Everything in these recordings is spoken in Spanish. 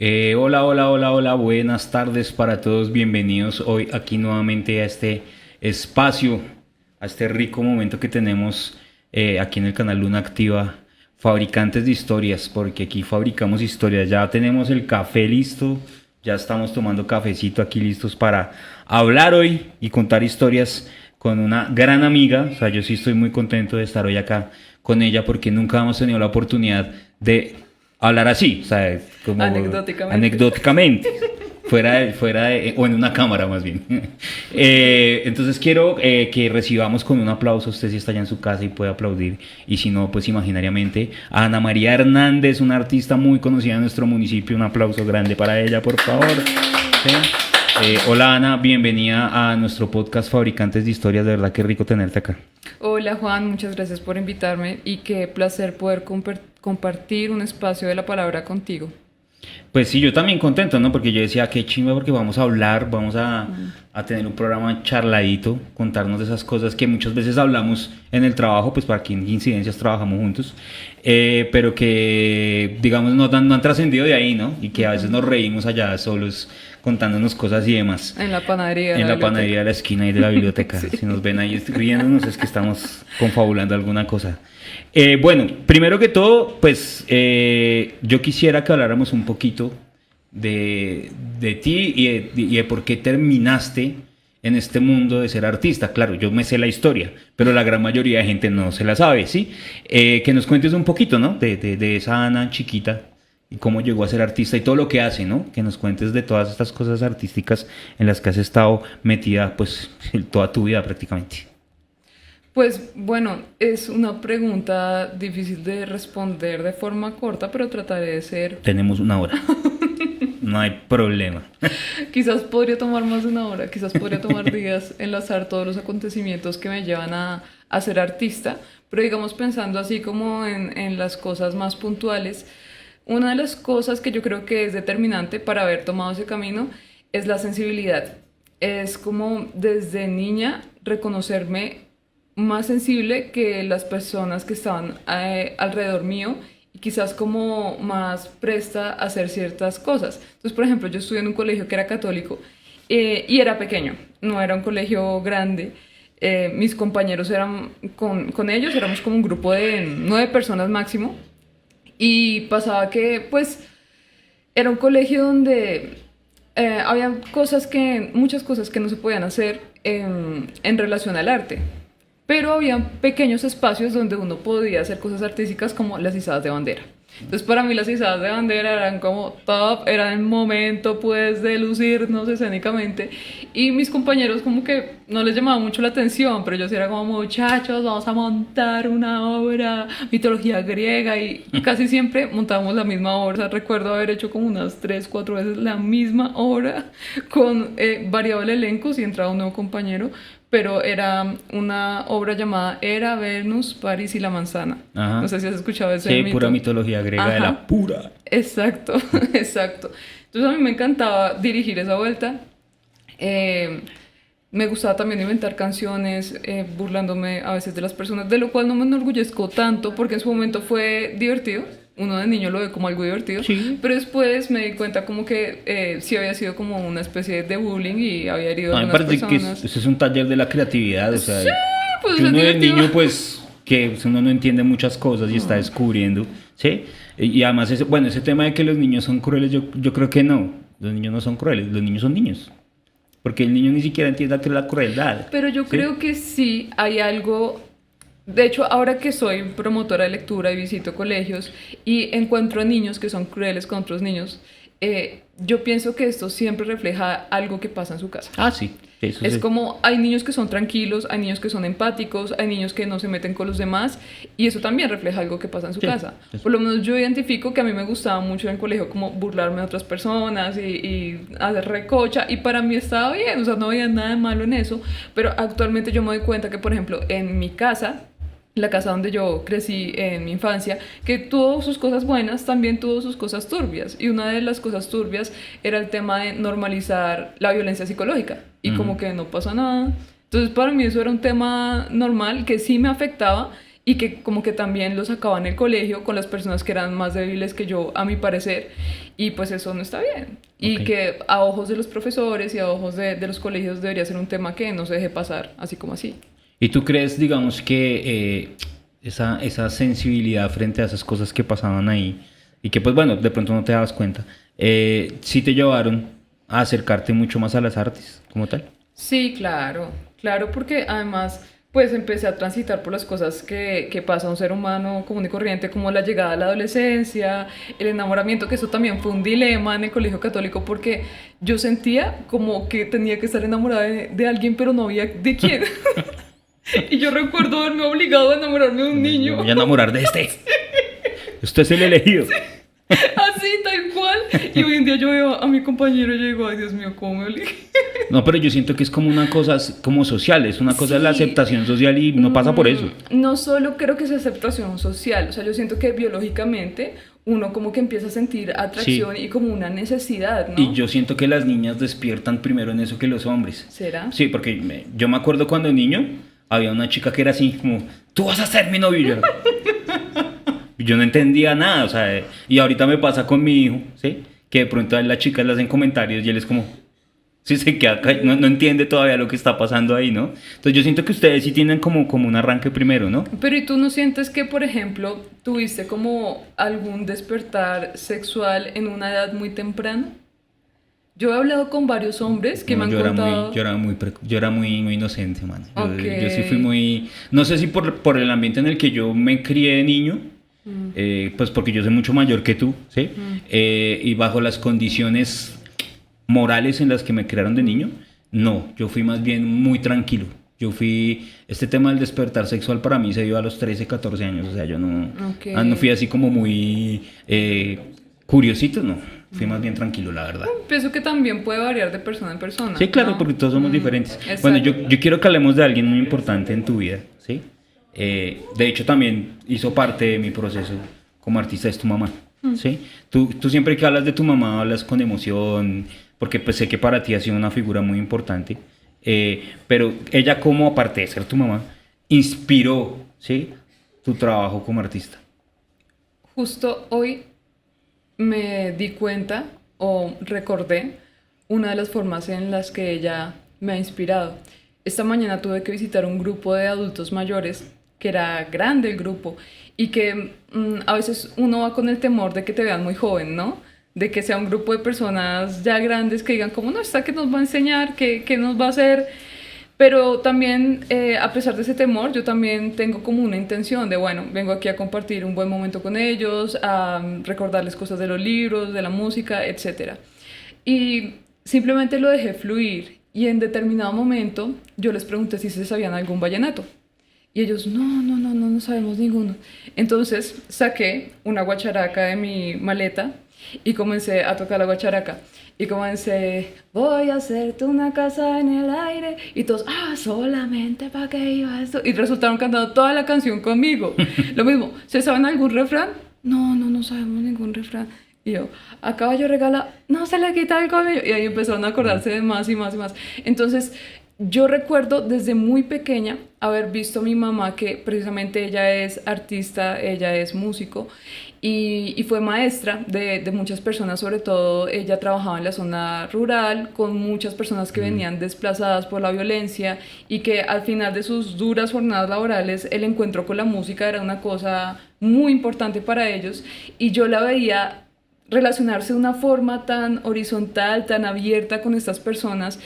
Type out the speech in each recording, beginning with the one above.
Hola, hola, hola, hola, buenas tardes para todos, bienvenidos hoy aquí nuevamente a este espacio, a este rico momento que tenemos aquí en el canal Luna Activa, fabricantes de historias, porque aquí fabricamos historias, ya tenemos el café listo, ya estamos tomando cafecito aquí listos para hablar hoy y contar historias con una gran amiga, o sea, yo sí estoy muy contento de estar hoy acá con ella porque nunca hemos tenido la oportunidad de hablar así, o sea, como Anecdóticamente. anecdóticamente, o en una cámara más bien. Entonces quiero que recibamos con un aplauso, usted si está allá en su casa y puede aplaudir, y si no, pues imaginariamente, a Ana María Hernández, una artista muy conocida en nuestro municipio, un aplauso grande para ella, por favor. ¿Sí? Hola Ana, bienvenida a nuestro podcast Fabricantes de Historias, de verdad que rico tenerte acá. Hola Juan, muchas gracias por invitarme y qué placer poder compartir un espacio de la palabra contigo. Pues sí, yo también contento, ¿no? Porque yo decía, qué chimba porque vamos a hablar, vamos a tener un programa charladito, contarnos de esas cosas que muchas veces hablamos en el trabajo, pues para aquí en Incidencias trabajamos juntos, pero que, digamos, no han trascendido de ahí, ¿no? Y que a veces nos reímos allá solos contándonos cosas y demás. En la panadería de En la la panadería de biblioteca. la esquina y de la biblioteca. Sí. Si nos ven ahí riéndonos es que estamos confabulando alguna cosa. Bueno, primero que todo, pues yo quisiera que habláramos un poquito de ti y de por qué terminaste en este mundo de ser artista. Claro, yo me sé la historia, pero la gran mayoría de gente no se la sabe, ¿sí? Que nos cuentes un poquito, ¿no? De esa Ana chiquita y cómo llegó a ser artista y todo lo que hace, ¿no? Que nos cuentes de todas estas cosas artísticas en las que has estado metida, pues, toda tu vida prácticamente. Pues bueno, es una pregunta difícil de responder de forma corta, pero trataré de ser. Tenemos una hora, no hay problema. Quizás podría tomar más de una hora, quizás podría tomar días enlazar todos los acontecimientos que me llevan a ser artista, pero digamos pensando así como en las cosas más puntuales, una de las cosas que yo creo que es determinante para haber tomado ese camino es la sensibilidad. Es como desde niña reconocerme más sensible que las personas que estaban alrededor mío y quizás como más presta a hacer ciertas cosas. Entonces, por ejemplo, yo estudié en un colegio que era católico y era pequeño, no era un colegio grande. Mis compañeros eran, con ellos éramos como un grupo de 9 personas máximo y pasaba que pues era un colegio donde había muchas cosas que no se podían hacer en relación al arte. Pero había pequeños espacios donde uno podía hacer cosas artísticas como las izadas de bandera. Entonces para mí las izadas de bandera eran como top, era el momento pues de lucirnos escénicamente y mis compañeros como que no les llamaba mucho la atención, pero yo sí era como muchachos, vamos a montar una obra, mitología griega y casi siempre montábamos la misma obra. O sea, recuerdo haber hecho como unas 3, 4 veces la misma obra con variable elenco si entraba un nuevo compañero, pero era una obra llamada Hera, Venus, París y la manzana. No Ajá. sé si has escuchado ese Sí, pura mito. mitología griega de Ajá, la pura. exacto, exacto. Entonces a mí me encantaba dirigir esa vuelta. Eh, Me gustaba también inventar canciones, burlándome a veces de las personas, de lo cual no me enorgullezco tanto porque en su momento fue divertido. Uno de niño lo ve como algo divertido, Sí. pero después me di cuenta como que sí había sido como una especie de bullying y había herido a A mí me algunas parece que personas. eso es un taller de la creatividad, o sea, Sí, pues que es uno de divertido. niño, pues, que uno no entiende muchas cosas y está descubriendo, ¿sí? Y además, bueno, ese tema de que los niños son crueles, yo creo que no. Los niños no son crueles, los niños son niños. Porque el niño ni siquiera entiende qué es la crueldad, Pero yo ¿sí? creo que sí hay algo. De hecho, ahora que soy promotora de lectura y visito colegios y encuentro a niños que son crueles con otros niños, yo pienso que esto siempre refleja algo que pasa en su casa. Ah, sí, eso Es sí. como hay niños que son tranquilos, hay niños que son empáticos, hay niños que no se meten con los demás y eso también refleja algo que pasa en su Sí, casa. eso. Por lo menos yo identifico que a mí me gustaba mucho en el colegio como burlarme de otras personas y hacer recocha y para mí estaba bien, o sea, no había nada de malo en eso, pero actualmente yo me doy cuenta que, por ejemplo, en mi casa, la casa donde yo crecí en mi infancia, que tuvo sus cosas buenas, también tuvo sus cosas turbias. Y una de las cosas turbias era el tema de normalizar la violencia psicológica. Y Ujú. como que no pasa nada. Entonces para mí eso era un tema normal que sí me afectaba y que como que también lo sacaba en el colegio con las personas que eran más débiles que yo, a mi parecer, y pues eso no está bien. Y Ok. que a ojos de los profesores y a ojos de los colegios debería ser un tema que no se deje pasar, así como así. ¿Y tú crees, digamos, que esa sensibilidad frente a esas cosas que pasaban ahí y que, pues bueno, de pronto no te dabas cuenta, sí te llevaron a acercarte mucho más a las artes como tal? Sí, claro, claro, porque además pues empecé a transitar por las cosas que pasa a un ser humano común y corriente, como la llegada a la adolescencia, el enamoramiento, que eso también fue un dilema en el colegio católico, porque yo sentía como que tenía que estar enamorada de alguien, pero no había de quién. Y yo recuerdo haberme obligado a enamorarme de un Me niño. voy a enamorar de este. Usted es el elegido. Así, tal cual. Y hoy en día yo veo a mi compañero y yo digo, ay Dios mío, ¿cómo me obligué? No, pero yo siento que es como una cosa como social, es una cosa de la Sí. aceptación social y no pasa por eso. No solo creo que es aceptación social, o sea, yo siento que biológicamente uno como que empieza a sentir atracción Sí. y como una necesidad, ¿no? Y yo siento que las niñas despiertan primero en eso que los hombres. ¿Será? Sí, porque yo me acuerdo cuando niño había una chica que era así como, tú vas a ser mi novio. Yo no entendía nada, o sea, y ahorita me pasa con mi hijo, ¿sí? Que de pronto a las chicas le hacen comentarios y él es como, sí, se queda, no entiende todavía lo que está pasando ahí, ¿no? Entonces yo siento que ustedes sí tienen como un arranque primero, ¿no? Pero ¿y tú no sientes que, por ejemplo, tuviste como algún despertar sexual en una edad muy temprana? Yo he hablado con varios hombres que me No, han yo era contado... yo era muy inocente, man. Ok. Yo sí fui muy, no sé si por el ambiente en el que yo me crié de niño, pues porque yo soy mucho mayor que tú, ¿sí? Y bajo las condiciones morales en las que me crearon de niño, no, yo fui más bien muy tranquilo. Este tema del despertar sexual para mí se dio a los 13 14 años, o sea, yo no, Ok. no fui así como muy curiosito, no, fui más bien tranquilo, la verdad. Pienso que también puede variar de persona en persona, Sí, claro, ¿no? porque todos somos diferentes. Exacto. Bueno, yo quiero que hablemos de alguien muy importante en tu vida, ¿sí? De hecho, también hizo parte de mi proceso como artista, es tu mamá, ¿sí? Tú siempre que hablas de tu mamá hablas con emoción, porque pues sé que para ti ha sido una figura muy importante, pero ella como, aparte de ser tu mamá, inspiró, ¿sí? Tu trabajo como artista. Justo hoy me di cuenta o recordé una de las formas en las que ella me ha inspirado. Esta mañana tuve que visitar un grupo de adultos mayores, que era grande el grupo, y que a veces uno va con el temor de que te vean muy joven, ¿no? De que sea un grupo de personas ya grandes que digan, como no, está que nos va a enseñar, que nos va a hacer. Pero también, a pesar de ese temor, yo también tengo como una intención de, bueno, vengo aquí a compartir un buen momento con ellos, a recordarles cosas de los libros, de la música, etcétera. Y simplemente lo dejé fluir y en determinado momento yo les pregunté si se sabían algún vallenato. Y ellos, no sabemos ninguno. Entonces saqué una guacharaca de mi maleta y comencé a tocar la guacharaca. Y comencé, voy a hacerte una casa en el aire. Y todos, solamente para que iba esto. Y resultaron cantando toda la canción conmigo. Lo mismo, ¿se saben algún refrán? No sabemos ningún refrán. Y yo, a caballo regala, no se le quita el cabello. Y ahí empezaron a acordarse de más y más y más. Entonces, yo recuerdo desde muy pequeña haber visto a mi mamá, que precisamente ella es artista, ella es músico y fue maestra de muchas personas, sobre todo ella trabajaba en la zona rural con muchas personas que venían desplazadas por la violencia y que al final de sus duras jornadas laborales el encuentro con la música era una cosa muy importante para ellos y yo la veía relacionarse de una forma tan horizontal, tan abierta con estas personas.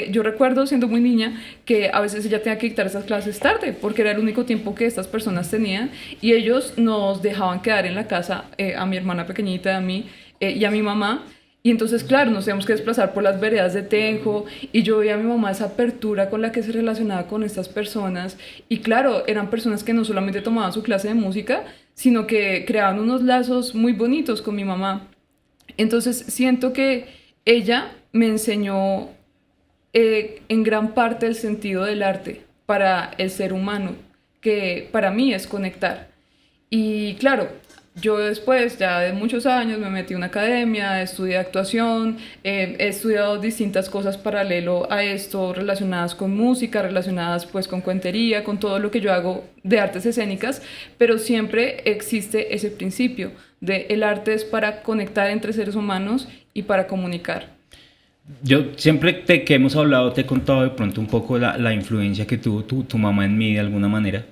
Yo recuerdo, siendo muy niña, que a veces ella tenía que dictar esas clases tarde, porque era el único tiempo que estas personas tenían, y ellos nos dejaban quedar en la casa, a mi hermana pequeñita, a mí y a mi mamá, y entonces, claro, nos teníamos que desplazar por las veredas de Tenjo, y yo veía a mi mamá esa apertura con la que se relacionaba con estas personas, y claro, eran personas que no solamente tomaban su clase de música, sino que creaban unos lazos muy bonitos con mi mamá. Entonces siento que ella me enseñó en gran parte el sentido del arte para el ser humano, que para mí es conectar. Y claro, Yo después, ya de muchos años, me metí a una academia, estudié actuación, he estudiado distintas cosas paralelo a esto, relacionadas con música, relacionadas pues con cuentería, con todo lo que yo hago de artes escénicas, pero siempre existe ese principio de el arte es para conectar entre seres humanos y para comunicar. Yo siempre que hemos hablado te he contado de pronto un poco la influencia que tuvo tu mamá en mí de alguna manera,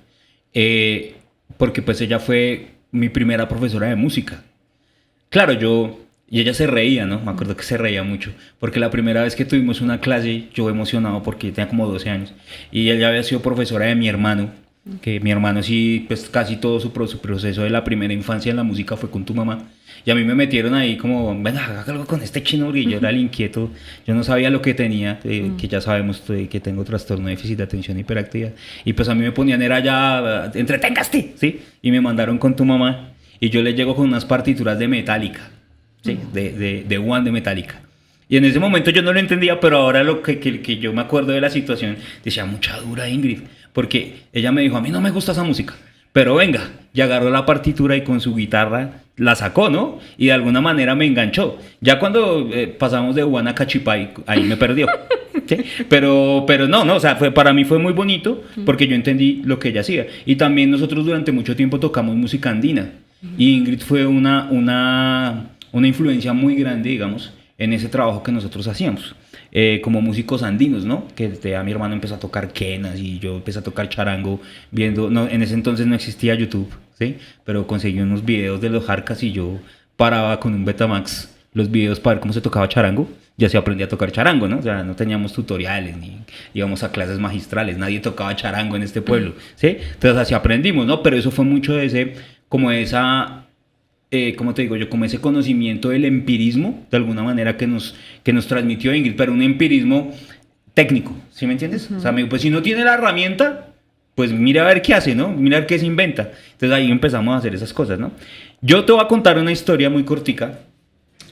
eh, porque pues ella fue mi primera profesora de música. Claro, y ella se reía, ¿no? Me acuerdo que se reía mucho, porque la primera vez que tuvimos una clase, yo emocionado porque tenía como 12 años, y ella había sido profesora de mi hermano, que mi hermano sí, pues casi todo su proceso de la primera infancia en la música fue con tu mamá, y a mí me metieron ahí como, venga, haga algo con este chino, porque yo era el inquieto, yo no sabía lo que tenía, que ya sabemos que tengo trastorno de déficit de atención e hiperactividad, y pues a mí me ponían, era ya, entreténgaste, ¿sí? Y me mandaron con tu mamá, y yo le llego con unas partituras de Metallica, ¿sí? De One de Metallica. Y en ese momento yo no lo entendía, pero ahora que yo me acuerdo de la situación, decía, mucha dura Ingrid, porque ella me dijo, a mí no me gusta esa música, pero venga, y agarró la partitura y con su guitarra la sacó, ¿no? Y de alguna manera me enganchó. Ya cuando pasamos de One a Cachipay, ahí me perdió. ¿Sí? Pero no, o sea, para mí fue muy bonito porque yo entendí lo que ella hacía. Y también nosotros durante mucho tiempo tocamos música andina. Y Ingrid fue una influencia muy grande, digamos, en ese trabajo que nosotros hacíamos. Como músicos andinos, ¿no? Que a mi hermano empezó a tocar quenas y yo empecé a tocar charango viendo, no, en ese entonces no existía YouTube, ¿sí? Pero conseguí unos videos de los Jarcas y yo paraba con un Betamax los videos para ver cómo se tocaba charango. Ya se aprendía a tocar charango, ¿no? O sea, no teníamos tutoriales ni íbamos a clases magistrales, nadie tocaba charango en este pueblo, ¿sí? Entonces así aprendimos, ¿no? Pero eso fue mucho de como esa ¿cómo te digo yo? Como ese conocimiento del empirismo, de alguna manera que nos transmitió Ingrid, pero un empirismo técnico, ¿sí me entiendes? O sea, me dijo, pues si no tiene la herramienta, pues mira a ver qué hace, ¿no? Mira a ver qué se inventa. Entonces ahí empezamos a hacer esas cosas, ¿no? Yo te voy a contar una historia muy cortica,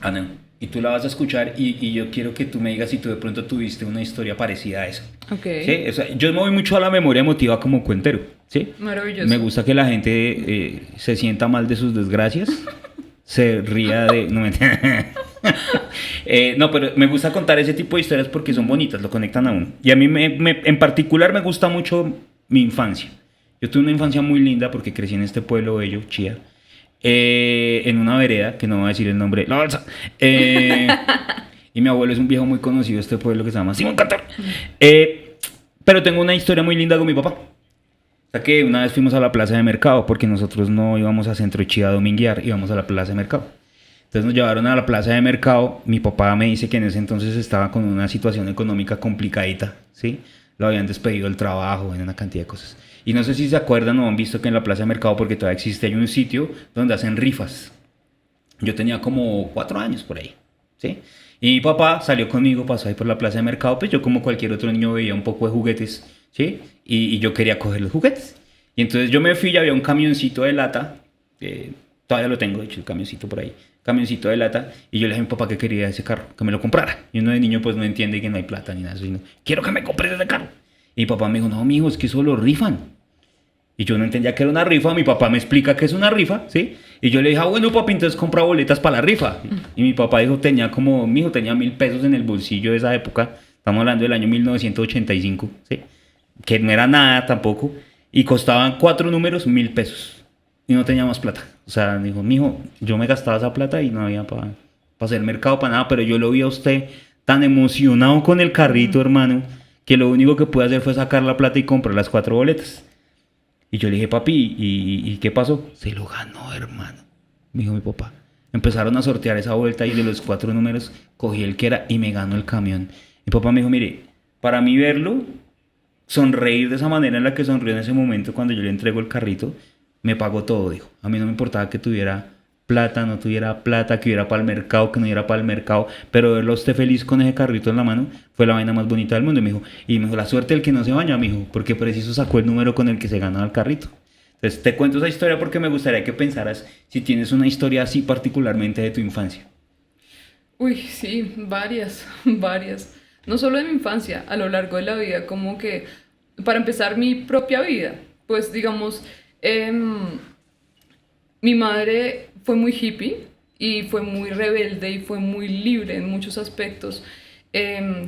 Ana, y tú la vas a escuchar y yo quiero que tú me digas si tú de pronto tuviste una historia parecida a esa. Ok. ¿Sí? O sea, yo me voy mucho a la memoria emotiva como cuentero, ¿sí? Maravilloso. Me gusta que la gente se sienta mal de sus desgracias, se ría de... No, no, pero me gusta contar ese tipo de historias porque son bonitas, lo conectan a uno. Y a mí en particular me gusta mucho mi infancia. Yo tuve una infancia muy linda porque crecí en este pueblo bello, Chía, en una vereda, que no voy a decir el nombre, La Balsa. Y mi abuelo es un viejo muy conocido de este pueblo que se llama Simón Cantor. Pero tengo una historia muy linda con mi papá. O sea que una vez fuimos a la plaza de mercado, porque nosotros no íbamos a Centro Chía a dominguear, íbamos a la plaza de mercado. Entonces nos llevaron a la plaza de mercado. Mi papá me dice que en ese entonces estaba con una situación económica complicadita, ¿sí? Lo habían despedido del trabajo, en una cantidad de cosas. Y no sé si se acuerdan o han visto que en la plaza de mercado, porque todavía existe, hay un sitio donde hacen rifas. Yo tenía como 4 años por ahí, ¿sí? Y mi papá salió conmigo, pasó ahí por la plaza de mercado, pues yo como cualquier otro niño veía un poco de juguetes, ¿sí? Y yo quería coger los juguetes. Y entonces yo me fui y había un camioncito de lata, todavía lo tengo, de hecho, el camioncito por ahí, camioncito de lata, y yo le dije a mi papá que quería ese carro, que me lo comprara. Y uno de niño pues no entiende que no hay plata ni nada, sino, quiero que me compres ese carro. Y mi papá me dijo, no, mijo, es que eso lo rifan. Y yo no entendía que era una rifa, mi papá me explica que es una rifa, ¿sí? Y yo le dije, ah, bueno, papi, entonces compra boletas para la rifa. Y mi papá dijo, mi hijo tenía 1.000 pesos en el bolsillo de esa época, estamos hablando del año 1985, ¿sí? Que no era nada tampoco, y costaban 4 números 1.000 pesos, y no tenía más plata. O sea, dijo, mijo, yo me gastaba esa plata y no había para hacer mercado, para nada, pero yo lo vi a usted tan emocionado con el carrito, hermano, que lo único que pude hacer fue sacar la plata y comprar las 4 boletas. Y yo le dije, papi, ¿y qué pasó? Se lo ganó, hermano, me dijo mi papá. Empezaron a sortear esa vuelta y de los 4 números cogí el que era y me ganó el camión. Mi papá me dijo, mire, para mí verlo, sonreír de esa manera en la que sonrió en ese momento cuando yo le entrego el carrito, me pagó todo, dijo. A mí no me importaba que tuviera plata, no tuviera plata, que hubiera para el mercado, que no hubiera para el mercado, pero verlo a usted feliz con ese carrito en la mano fue la vaina más bonita del mundo. Y me dijo, la suerte del que no se baña, mijo, porque preciso sacó el número con el que se ganaba el carrito. Entonces te cuento esa historia porque me gustaría que pensaras si tienes una historia así particularmente de tu infancia. Uy, sí, varias, varias. No solo de mi infancia, a lo largo de la vida, como que, para empezar, mi propia vida. Pues, digamos, Mi madre fue muy hippie y fue muy rebelde y fue muy libre en muchos aspectos.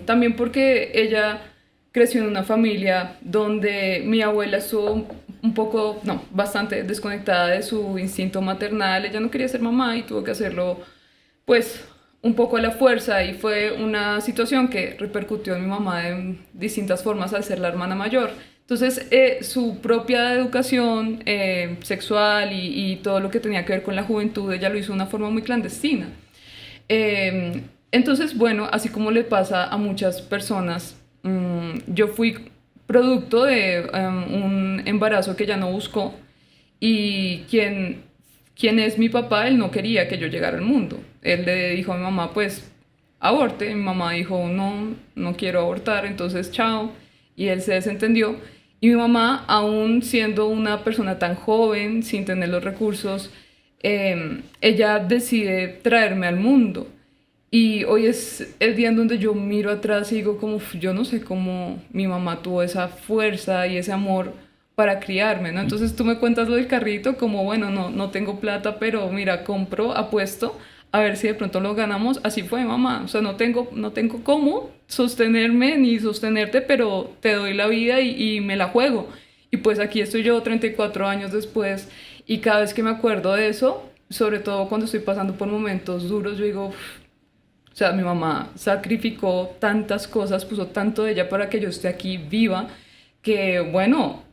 También porque ella creció en una familia donde mi abuela estuvo un poco, no, bastante desconectada de su instinto maternal. Ella no quería ser mamá y tuvo que hacerlo, pues, un poco a la fuerza, y fue una situación que repercutió en mi mamá de distintas formas al ser la hermana mayor. Entonces, su propia educación sexual y todo lo que tenía que ver con la juventud, ella lo hizo de una forma muy clandestina. Entonces, bueno, así como le pasa a muchas personas, yo fui producto de un embarazo que ella no buscó, y quien es mi papá, él no quería que yo llegara al mundo. Él le dijo a mi mamá, pues, aborte. Mi mamá dijo, no, no quiero abortar, entonces chao. Y él se desentendió. Y mi mamá, aún siendo una persona tan joven, sin tener los recursos, ella decide traerme al mundo. Y hoy es el día en donde yo miro atrás y digo como, yo no sé cómo mi mamá tuvo esa fuerza y ese amor para criarme, ¿no? Entonces tú me cuentas lo del carrito como, bueno, no, no tengo plata, pero mira, compro, apuesto, a ver si de pronto lo ganamos. Así fue, mamá. O sea, no tengo cómo sostenerme ni sostenerte, pero te doy la vida y me la juego. Y pues aquí estoy yo 34 años después, y cada vez que me acuerdo de eso, sobre todo cuando estoy pasando por momentos duros, yo digo, o sea, mi mamá sacrificó tantas cosas, puso tanto de ella para que yo esté aquí viva, que bueno,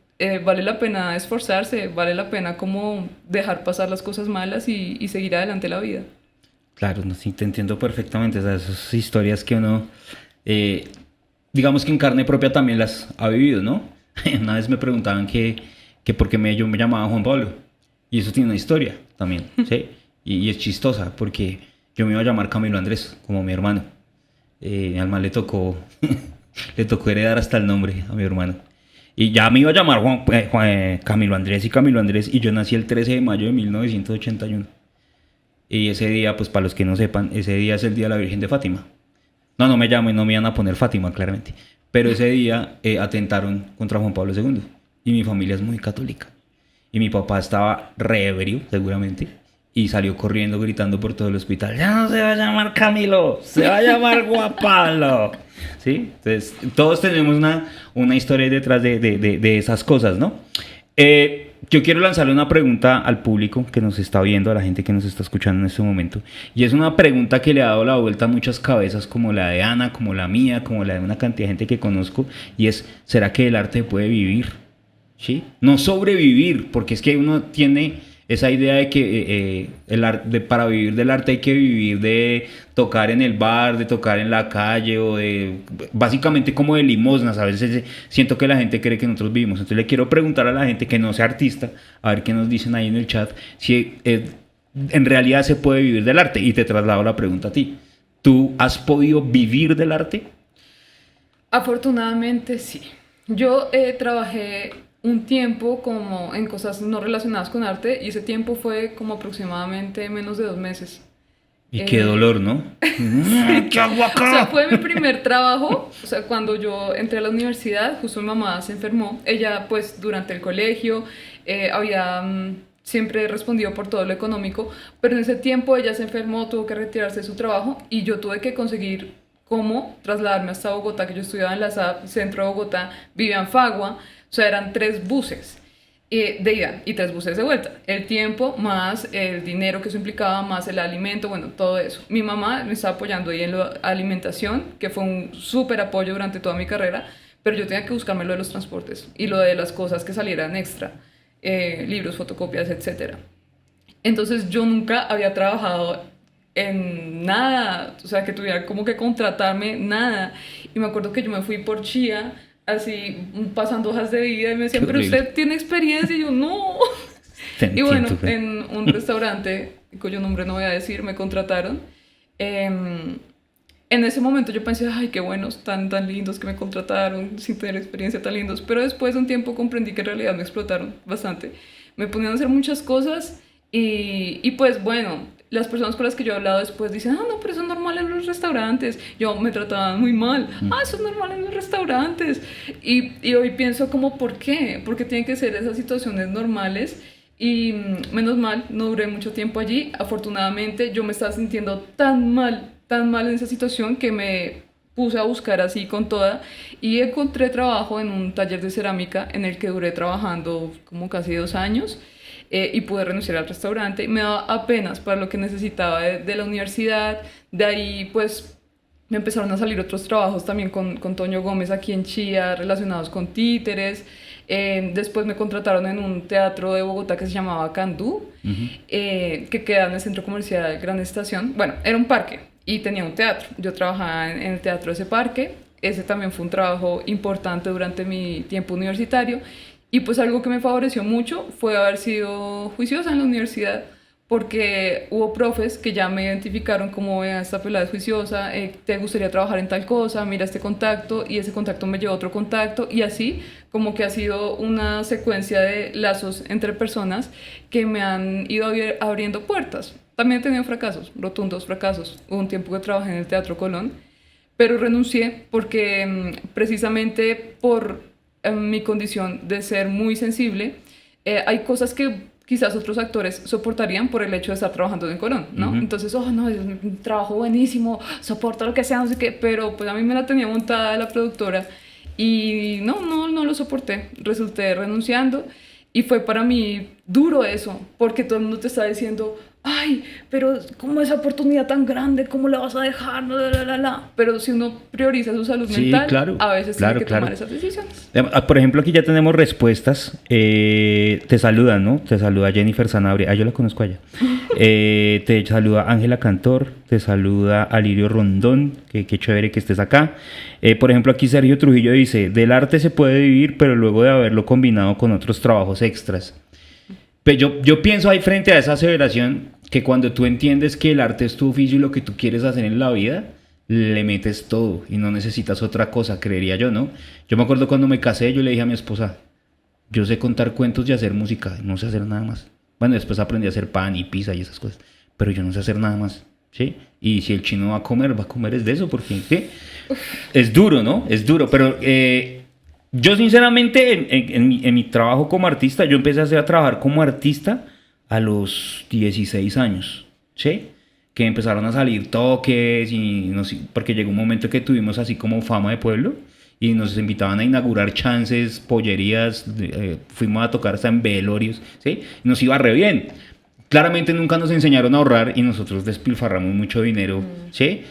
vale la pena esforzarse, vale la pena como dejar pasar las cosas malas y seguir adelante la vida. Claro, no, sí, te entiendo perfectamente. O sea, esas historias que uno, eh, digamos que en carne propia también las ha vivido, ¿no? Una vez me preguntaban que por qué yo me llamaba Juan Pablo. Y eso tiene una historia también, ¿sí? Y es chistosa porque yo me iba a llamar Camilo Andrés, como mi hermano. Al mal le tocó, le tocó heredar hasta el nombre a mi hermano. Y ya me iba a llamar Camilo Andrés y Camilo Andrés. Y yo nací el 13 de mayo de 1981. Y ese día, pues para los que no sepan, ese día es el día de la Virgen de Fátima. No, no me llamo y no me iban a poner Fátima, claramente. Pero ese día atentaron contra Juan Pablo II. Y mi familia es muy católica. Y mi papá estaba re ebrio, seguramente. Y salió corriendo, gritando por todo el hospital. Ya no se va a llamar Camilo, se va a llamar Juan Pablo. ¿Sí? Entonces, todos tenemos una historia detrás de esas cosas, ¿no? Yo quiero lanzarle una pregunta al público que nos está viendo, a la gente que nos está escuchando en este momento. Y es una pregunta que le ha dado la vuelta a muchas cabezas, como la de Ana, como la mía, como la de una cantidad de gente que conozco. Y es, ¿será que el arte puede vivir? ¿Sí? No sobrevivir, porque es que uno tiene esa idea de que para vivir del arte hay que vivir de tocar en el bar, de tocar en la calle, o de básicamente como de limosnas. A veces siento que la gente cree que nosotros vivimos. Entonces le quiero preguntar a la gente que no sea artista, a ver qué nos dicen ahí en el chat, si en realidad se puede vivir del arte. Y te traslado la pregunta a ti. ¿Tú has podido vivir del arte? Afortunadamente sí. Yo trabajé un tiempo como en cosas no relacionadas con arte, y ese tiempo fue como aproximadamente menos de 2 meses. Y qué Eh, dolor, ¿no? ¿Qué hago O sea, acá? fue mi primer trabajo. O sea, cuando yo entré a la universidad, justo mi mamá se enfermó. Ella, pues, durante el colegio había siempre respondido por todo lo económico, pero en ese tiempo ella se enfermó, tuvo que retirarse de su trabajo, y yo tuve que conseguir cómo trasladarme hasta Bogotá, que yo estudiaba en la SAP, centro de Bogotá, vivía en Fagua. O sea, eran 3 buses de ida y 3 buses de vuelta. El tiempo más el dinero que eso implicaba, más el alimento, bueno, todo eso. Mi mamá me estaba apoyando ahí en la alimentación, que fue un súper apoyo durante toda mi carrera, pero yo tenía que buscarme lo de los transportes y lo de las cosas que salieran extra, libros, fotocopias, etcétera. Entonces yo nunca había trabajado en nada, o sea, que tuviera como que contratarme, nada. Y me acuerdo que yo me fui por Chía, así pasando hojas de vida, y me Qué decían, pero horrible. usted tiene experiencia, y yo no. Te Y bueno, entiendo, güey. en un restaurante, cuyo nombre no voy a decir, me contrataron. Em, en ese momento yo pensé, ay, qué buenos, tan lindos que me contrataron, sin tener experiencia, tan lindos. Pero después de un tiempo comprendí que en realidad me explotaron bastante. Me ponían a hacer muchas cosas, y pues bueno, las personas con las que yo he hablado después dicen, ah, no, pero eso es normal en los restaurantes. Yo me trataban muy mal, ah, eso es normal en los restaurantes. Y hoy pienso como, ¿por qué? Porque tienen que ser esas situaciones normales y menos mal, no duré mucho tiempo allí. Afortunadamente yo me estaba sintiendo tan mal en esa situación que me puse a buscar así con toda y encontré trabajo en un taller de cerámica en el que duré trabajando como casi 2 años. Y pude renunciar al restaurante. Me daba apenas para lo que necesitaba de la universidad. De ahí pues me empezaron a salir otros trabajos también con Toño Gómez aquí en Chía relacionados con títeres. Después me contrataron en un teatro de Bogotá que se llamaba Candú, que queda en el centro comercial Gran Estación. Bueno, era un parque y tenía un teatro. Yo trabajaba en el teatro de ese parque. Ese también fue un trabajo importante durante mi tiempo universitario. Y pues algo que me favoreció mucho fue haber sido juiciosa en la universidad, porque hubo profes que ya me identificaron como: "Vea, esta pelada es juiciosa, te gustaría trabajar en tal cosa, mira este contacto", y ese contacto me llevó a otro contacto, y así como que ha sido una secuencia de lazos entre personas que me han ido abriendo puertas. También he tenido fracasos, rotundos fracasos. Hubo un tiempo que trabajé en el Teatro Colón, pero renuncié porque precisamente por mi condición de ser muy sensible, hay cosas que quizás otros actores soportarían por el hecho de estar trabajando en Colón, ¿no? Entonces, oh, no, es un trabajo buenísimo, soporto lo que sea, no sé qué, pero pues a mí me la tenía montada la productora y no lo soporté, resulté renunciando y fue para mí duro eso, porque todo el mundo te está diciendo: "Ay, pero ¿cómo esa oportunidad tan grande? ¿Cómo la vas a dejar?" Pero si uno prioriza su salud mental, claro, a veces claro, tiene que claro. tomar esas decisiones. Por ejemplo, aquí ya tenemos respuestas. Te saludan, ¿no? Te saluda Jennifer Sanabria. Ah, yo la conozco a ella. Te saluda Ángela Cantor. Te saluda Alirio Rondón. Qué chévere que estés acá. Por ejemplo, aquí Sergio Trujillo dice: del arte se puede vivir, pero luego de haberlo combinado con otros trabajos extras. Pero yo pienso ahí frente a esa aseveración que cuando tú entiendes que el arte es tu oficio y lo que tú quieres hacer en la vida, le metes todo y no necesitas otra cosa, creería yo, ¿no? Yo me acuerdo cuando me casé, yo le dije a mi esposa: yo sé contar cuentos y hacer música, no sé hacer nada más. Bueno, después aprendí a hacer pan y pizza y esas cosas, pero yo no sé hacer nada más, ¿sí? Y si el chino va a comer es de eso, porque ¿qué? Es duro, ¿no? Es duro, pero yo sinceramente en mi trabajo como artista, yo empecé a trabajar como artista a los 16 años, ¿sí? Que empezaron a salir toques y no sé, porque llegó un momento que tuvimos así como fama de pueblo y nos invitaban a inaugurar chances, pollerías, fuimos a tocar hasta en velorios, ¿sí? Y nos iba re bien. Claramente nunca nos enseñaron a ahorrar y nosotros despilfarramos mucho dinero, ¿sí?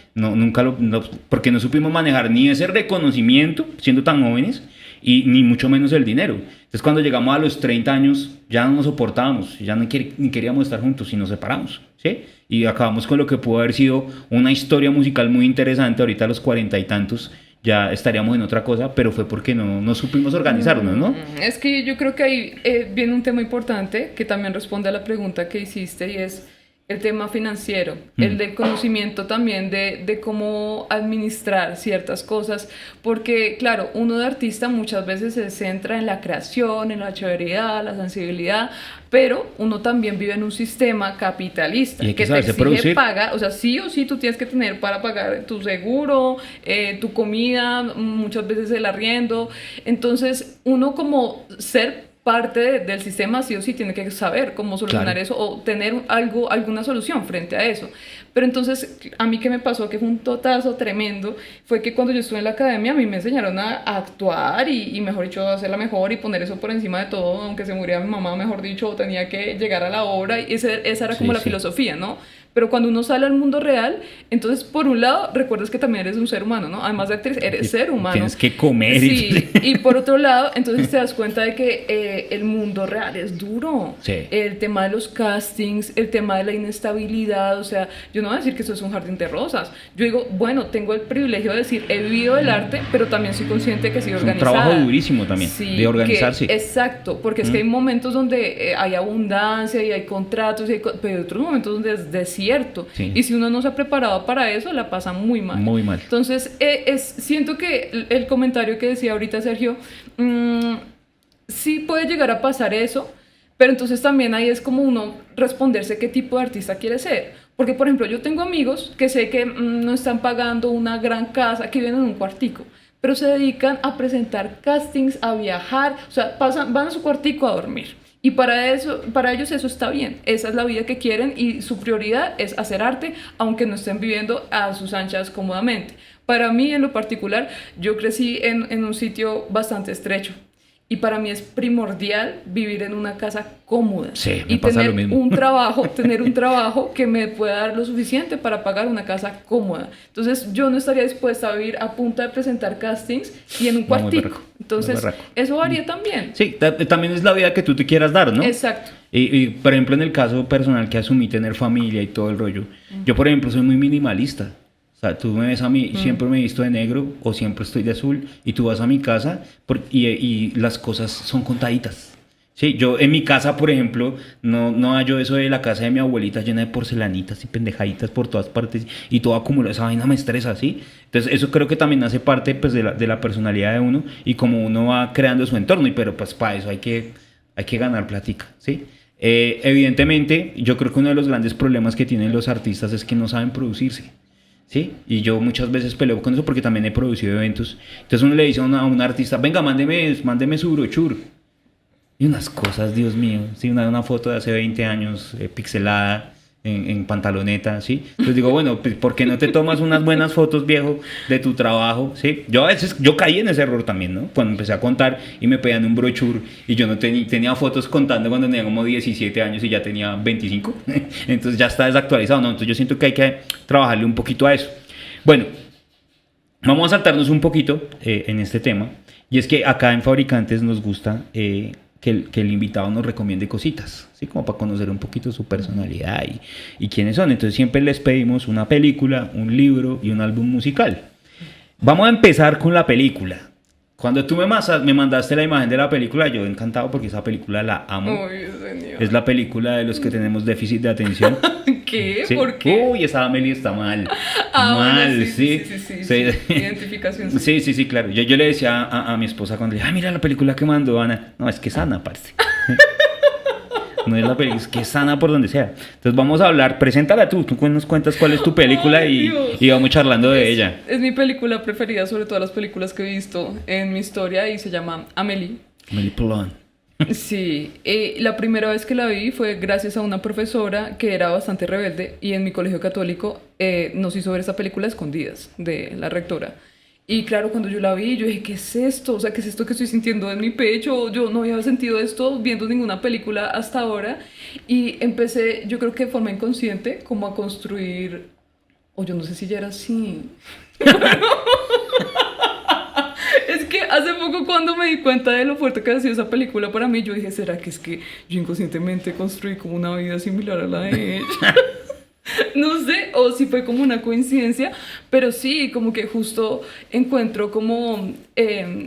Porque no supimos manejar ni ese reconocimiento siendo tan jóvenes y ni mucho menos el dinero. Entonces cuando llegamos a los 30 años ya no nos soportábamos, ya ni queríamos estar juntos y nos separamos, ¿sí? Y acabamos con lo que pudo haber sido una historia musical muy interesante. Ahorita a los 40 y tantos ya estaríamos en otra cosa, pero fue porque no supimos organizarnos, ¿no? Es que yo creo que ahí viene un tema importante que también responde a la pregunta que hiciste, y es el tema financiero, el del conocimiento también de cómo administrar ciertas cosas, porque claro, uno de artista muchas veces se centra en la creación, en la chéveridad, la sensibilidad, pero uno también vive en un sistema capitalista Y que te saberse exige producir. pagar, o sea, sí o sí tú tienes que tener para pagar tu seguro, tu comida, muchas veces el arriendo. Entonces uno como ser parte del sistema sí o sí tiene que saber cómo solucionar eso o tener alguna solución frente a eso. Pero entonces, a mí que me pasó, que fue un totazo tremendo, fue que cuando yo estuve en la academia a mí me enseñaron a actuar y mejor dicho, a hacerla mejor y poner eso por encima de todo, aunque se muriera mi mamá, mejor dicho, tenía que llegar a la obra, y esa era como la filosofía, ¿no? Pero cuando uno sale al mundo real, entonces por un lado recuerdas que también eres un ser humano, ¿no? Además de actriz, eres ser humano. Tienes que comer. Sí, y por otro lado, entonces te das cuenta de que el mundo real es duro. Sí. El tema de los castings, el tema de la inestabilidad, o sea, yo no voy a decir que eso es un jardín de rosas. Yo digo, bueno, tengo el privilegio de decir, he vivido el arte, pero también soy consciente de que soy organizada. Es un trabajo durísimo también, sí, de organizarse. Exacto, porque es que hay momentos donde hay abundancia y hay contratos, pero hay otros momentos donde es desierto. Sí. Y si uno no se ha preparado para eso, la pasa muy mal. Muy mal. Entonces, siento que el comentario que decía ahorita Sergio, sí puede llegar a pasar eso, pero entonces también ahí es como uno responderse qué tipo de artista quiere ser. Porque, por ejemplo, yo tengo amigos que sé que no están pagando una gran casa, que viven en un cuartico, pero se dedican a presentar castings, a viajar, o sea, van a su cuartico a dormir. Y para eso, para ellos eso está bien, esa es la vida que quieren y su prioridad es hacer arte, aunque no estén viviendo a sus anchas cómodamente. Para mí, en lo particular, yo crecí en un sitio bastante estrecho. Y para mí es primordial vivir en una casa cómoda. Sí, me y pasa tener lo mismo. tener un trabajo que me pueda dar lo suficiente para pagar una casa cómoda. Entonces, yo no estaría dispuesta a vivir a punta de presentar castings y en un No, muy cuartico. berraco, muy Entonces, berraco. eso varía también. Sí, también es la vida que tú te quieras dar, ¿no? Exacto. Y, por ejemplo, en el caso personal que asumí tener familia y todo el rollo, yo, por ejemplo, soy muy minimalista. O sea, tú me ves a mí, siempre me he visto de negro o siempre estoy de azul y tú vas a mi casa y las cosas son contaditas. Sí, yo en mi casa, por ejemplo, no hallo eso de la casa de mi abuelita llena de porcelanitas y pendejaditas por todas partes y todo acumulado. Esa vaina me estresa, ¿sí? Entonces eso creo que también hace parte pues, de la personalidad de uno y como uno va creando su entorno. Pero pues para eso hay que ganar plática, ¿sí? Evidentemente, yo creo que uno de los grandes problemas que tienen los artistas es que no saben producirse. ¿Sí? Y yo muchas veces peleo con eso porque también he producido eventos. Entonces uno le dice a un artista, venga, mándeme su brochure. Y unas cosas, Dios mío, ¿sí? Una foto de hace 20 años, pixelada, en pantaloneta, ¿sí? Entonces digo, bueno, pues, ¿por qué no te tomas unas buenas fotos, viejo, de tu trabajo, ¿sí? Yo a veces, yo caí en ese error también, ¿no? Cuando empecé a contar y me pedían un brochure y yo no tenía fotos contando cuando tenía como 17 años y ya tenía 25, entonces ya está desactualizado, ¿no? Entonces yo siento que hay que trabajarle un poquito a eso. Bueno, vamos a saltarnos un poquito en este tema, y es que acá en Fabricantes nos gusta que el invitado nos recomiende cositas, ¿sí? Como para conocer un poquito su personalidad y quiénes son. Entonces siempre les pedimos una película, un libro y un álbum musical. Vamos a empezar con la película. Cuando tú me mandaste la imagen de la película, yo encantado porque esa película la amo. Uy, señor. Es la película de los que tenemos déficit de atención. ¿Qué? ¿Sí? ¿Por qué? Uy, esa Amelie está mal. Bueno, mal, sí. Sí. Identificación. Sí, claro. Yo le decía a mi esposa cuando le dije, mira la película que mandó Ana. No, es que es Ana, parce. No es la película, es que es Ana por donde sea. Entonces vamos a hablar, preséntala tú nos cuentas cuál es tu película. Ay, y vamos charlando de ella. Es mi película preferida sobre todas las películas que he visto en mi historia y se llama Amélie. Amélie Poulain. Sí, la primera vez que la vi fue gracias a una profesora que era bastante rebelde y en mi colegio católico nos hizo ver esa película a escondidas de la rectora. Y claro, cuando yo la vi, yo dije, ¿qué es esto? O sea, ¿qué es esto que estoy sintiendo en mi pecho? Yo no había sentido esto viendo ninguna película hasta ahora. Y empecé, yo creo que de forma inconsciente, como a construir... O yo no sé si ya era así. Es que hace poco cuando me di cuenta de lo fuerte que ha sido esa película para mí, yo dije, ¿será que es que yo inconscientemente construí como una vida similar a la de ella? No sé, o si fue como una coincidencia, pero sí, como que justo encuentro como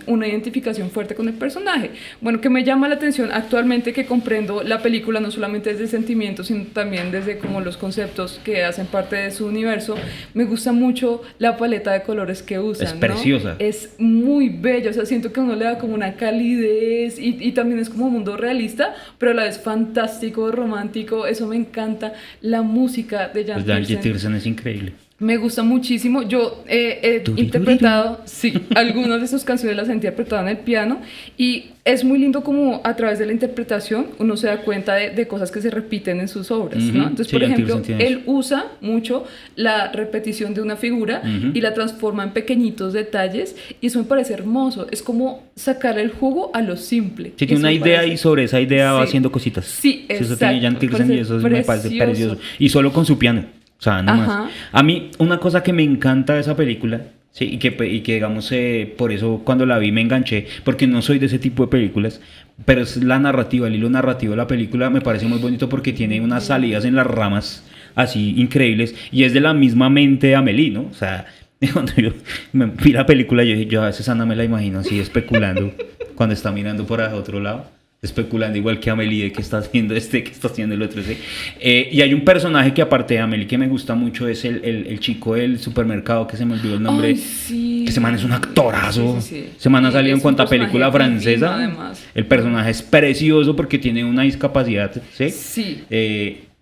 una identificación fuerte con el personaje. Bueno, que me llama la atención actualmente que comprendo la película no solamente desde sentimientos, sino también desde como los conceptos que hacen parte de su universo. Me gusta mucho la paleta de colores que usan, Es preciosa. ¿no? Es muy bella, o sea, siento que uno le da como una calidez y también es como un mundo realista, pero a la vez fantástico, romántico, eso me encanta. La música de Jan Tiersen es increíble. Me gusta muchísimo. Yo he interpretado, sí, algunas de sus canciones las he interpretado en el piano y es muy lindo como a través de la interpretación uno se da cuenta de cosas que se repiten en sus obras, ¿no? Entonces, Sí, por ejemplo, Tiersen tiene él usa mucho la repetición de una figura y la transforma en pequeñitos detalles y eso me parece hermoso. Es como sacar el jugo a lo simple. Sí, tiene Eso una me idea parece. y sobre esa idea va Sí. haciendo cositas. Sí, Eso tiene Jan exacto. Tiersen y eso me parece precioso. Y solo con su piano. O sea, no Ajá. más. A mí, una cosa que me encanta de esa película, sí, y que digamos, por eso cuando la vi me enganché, porque no soy de ese tipo de películas, pero es la narrativa, el hilo narrativo de la película me parece muy bonito porque tiene unas salidas en las ramas así increíbles y es de la misma mente de Amélie, ¿no? O sea, cuando yo me vi la película, yo a veces Ana me la imagino así especulando cuando está mirando por otro lado. Especulando igual que Amélie, que está haciendo que está haciendo el otro. ¿Sí? Y hay un personaje que aparte de Amélie que me gusta mucho, es el chico del supermercado, que se me olvidó el nombre. Ay, sí. Que ese man es un actorazo. Sí. Ese man ha salido Es en un cuanta personaje película francesa. divino, además. El personaje es precioso porque tiene una discapacidad, ¿sí? Sí.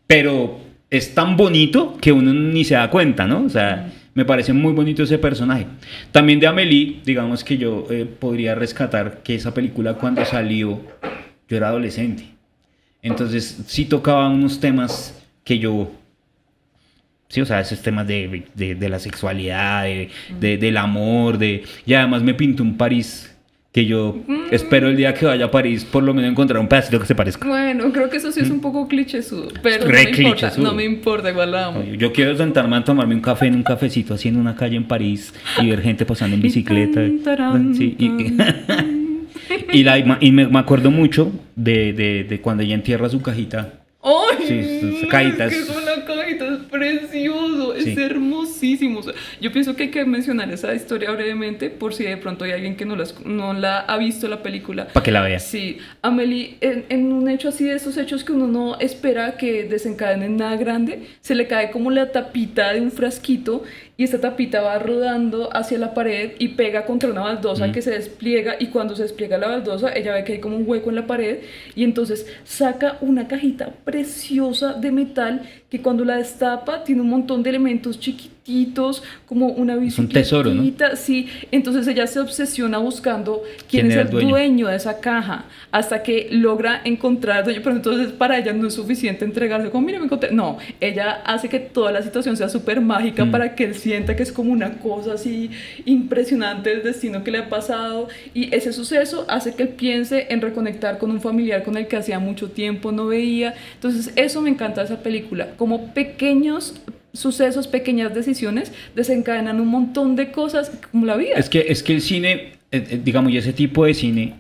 Pero es tan bonito que uno ni se da cuenta, ¿no? O sea, Me parece muy bonito ese personaje. También de Amélie, digamos que yo podría rescatar que esa película cuando salió, yo era adolescente. Entonces sí tocaba unos temas que yo... Sí, o sea, esos temas de la sexualidad, del amor, y además me pintó un París que yo espero el día que vaya a París por lo menos encontrar un pedacito que se parezca. Bueno, creo que eso sí es un poco clichésudo, pero Re no me importa, clichésudo. no me importa, igual la amo. Yo quiero sentarme a tomarme un café en un cafecito así en una calle en París y ver gente pasando en bicicleta. Sí, y me acuerdo mucho de cuando ella entierra su cajita. ¡Ay! Sí, sus cajitas. Es que es una cajita, es precioso, es Sí. hermosísimo. O sea, yo pienso que hay que mencionar esa historia brevemente por si de pronto hay alguien que no la ha visto la película. Para que la vea. Sí, Amélie, en un hecho así de esos hechos que uno no espera que desencadenen nada grande, se le cae como la tapita de un frasquito y esta tapita va rodando hacia la pared y pega contra una baldosa que se despliega, y cuando se despliega la baldosa ella ve que hay como un hueco en la pared y entonces saca una cajita preciosa de metal que cuando la destapa tiene un montón de elementos chiquititos como una Es un tesoro, ¿no? bicicletita, sí, entonces ella se obsesiona buscando quién es era el el dueño? dueño de esa caja hasta que logra encontrar al dueño, pero entonces para ella no es suficiente entregarse como mira me encontré, no, ella hace que toda la situación sea súper mágica para que él sienta que es como una cosa así impresionante del destino que le ha pasado, y ese suceso hace que él piense en reconectar con un familiar con el que hacía mucho tiempo no veía. Entonces eso me encanta de esa película, como pequeños sucesos, pequeñas decisiones desencadenan un montón de cosas como la vida. Es que el cine, digamos, y ese tipo de cine,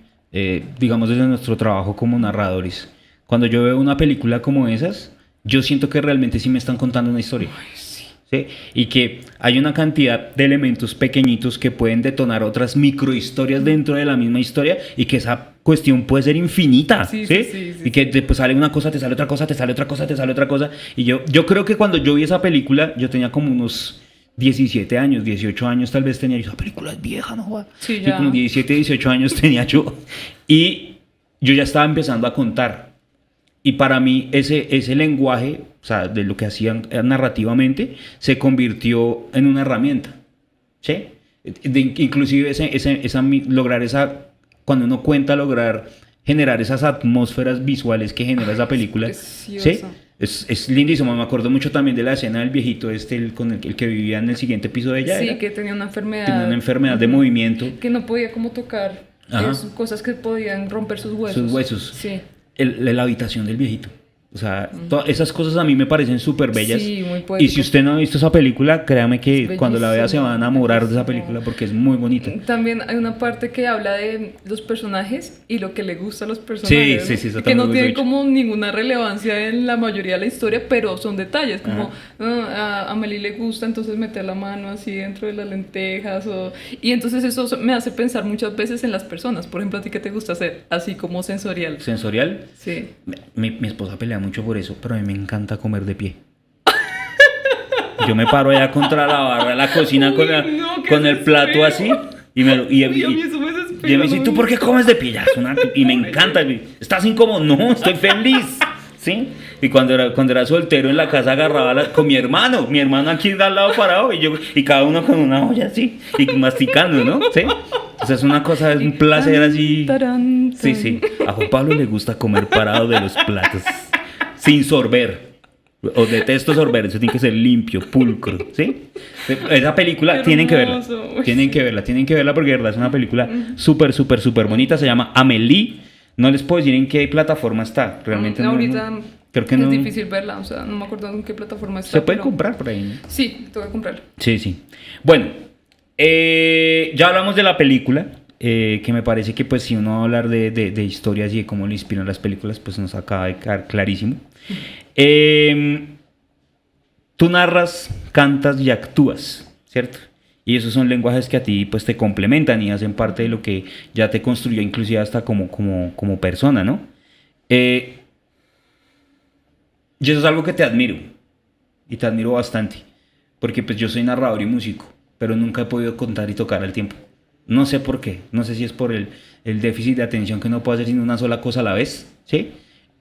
digamos desde nuestro trabajo como narradores, cuando yo veo una película como esas, yo siento que realmente sí me están contando una historia. ¿Sí? Y que hay una cantidad de elementos pequeñitos que pueden detonar otras microhistorias dentro de la misma historia y que esa cuestión puede ser infinita. Sí, ¿sí? sí, sí, sí, Y que después sale una cosa, te sale otra cosa, te sale otra cosa, te sale otra cosa. Y yo creo que cuando yo vi esa película, yo tenía como unos 17 años, 18 años tal vez tenía. Esa película es vieja, ¿no? Joda? Sí, Y ya. como 17, 18 años tenía yo. Y yo ya estaba empezando a contar. Y para mí ese lenguaje, o sea, de lo que hacían narrativamente, se convirtió en una herramienta. ¿Sí? Inclusive lograr esa, cuando uno cuenta, lograr generar esas atmósferas visuales que genera esa película. ¿Sí? preciosa. Es lindísimo. Me acuerdo mucho también de la escena del viejito con el que vivía en el siguiente piso de ella. Sí, ¿era? que tenía una enfermedad. Tenía una enfermedad de movimiento. Que no podía como tocar. Ajá. Cosas que podían romper sus huesos. Sus huesos. Sí. La habitación del viejito. O sea, todas esas cosas a mí me parecen súper bellas. Sí, muy Y poéticas. si usted no ha visto esa película, créame que Es cuando la vea se va a enamorar de esa bellísimo. película porque es muy bonita. También hay una parte que habla de los personajes y lo que le gusta a los personajes. Sí, sí, eso que también no me tienen gusta como ninguna relevancia en la mayoría de la historia, pero son detalles, como a Amelie le gusta entonces meter la mano así dentro de las lentejas, y entonces eso me hace pensar muchas veces en las personas. Por ejemplo, ¿a ti qué te gusta hacer? Así como sensorial. Sensorial. Sí. Mi esposa pelea mucho por eso, pero a mí me encanta comer de pie. Yo me paro allá contra la barra de la cocina Uy, no, qué con el plato desespero. así y me lo... Uy, a mí eso me desespera. Y ella me dice, ¿tú por qué comes de pie? Ya, y me encanta. ¿Estás incómodo? No, estoy feliz. ¿Sí? Y cuando era soltero en la casa agarraba con mi hermano aquí al lado parado y cada uno con una olla así y masticando, ¿no? ¿Sí? O sea, es una cosa, es un placer así. Tarán, Sí, sí. A Juan Pablo le gusta comer parado de los platos sin sorber. O detesto sorber, eso tiene que ser limpio, pulcro, ¿sí? Esa película Qué tienen que verla. hermoso. Tienen que verla porque de verdad es una película súper, súper, súper bonita. Se llama Amélie. No les puedo decir en qué plataforma está. Realmente no. Ahorita Creo que es no. difícil verla, o sea, no me acuerdo en qué plataforma está. Se puede pero- comprar por ahí, ¿no? Sí, tengo que comprarla. Sí, sí. Bueno, ya hablamos de la película, que me parece que pues si uno va a hablar de historias y de cómo le inspiran las películas, pues nos acaba de quedar clarísimo. Tú narras, cantas y actúas, ¿cierto? Y esos son lenguajes que a ti pues te complementan y hacen parte de lo que ya te construyó inclusive hasta como persona, ¿no? Y eso es algo que te admiro, y te admiro bastante, porque pues yo soy narrador y músico, pero nunca he podido contar y tocar al tiempo. No sé por qué, no sé si es por el déficit de atención que no puedo hacer sin una sola cosa a la vez, ¿sí?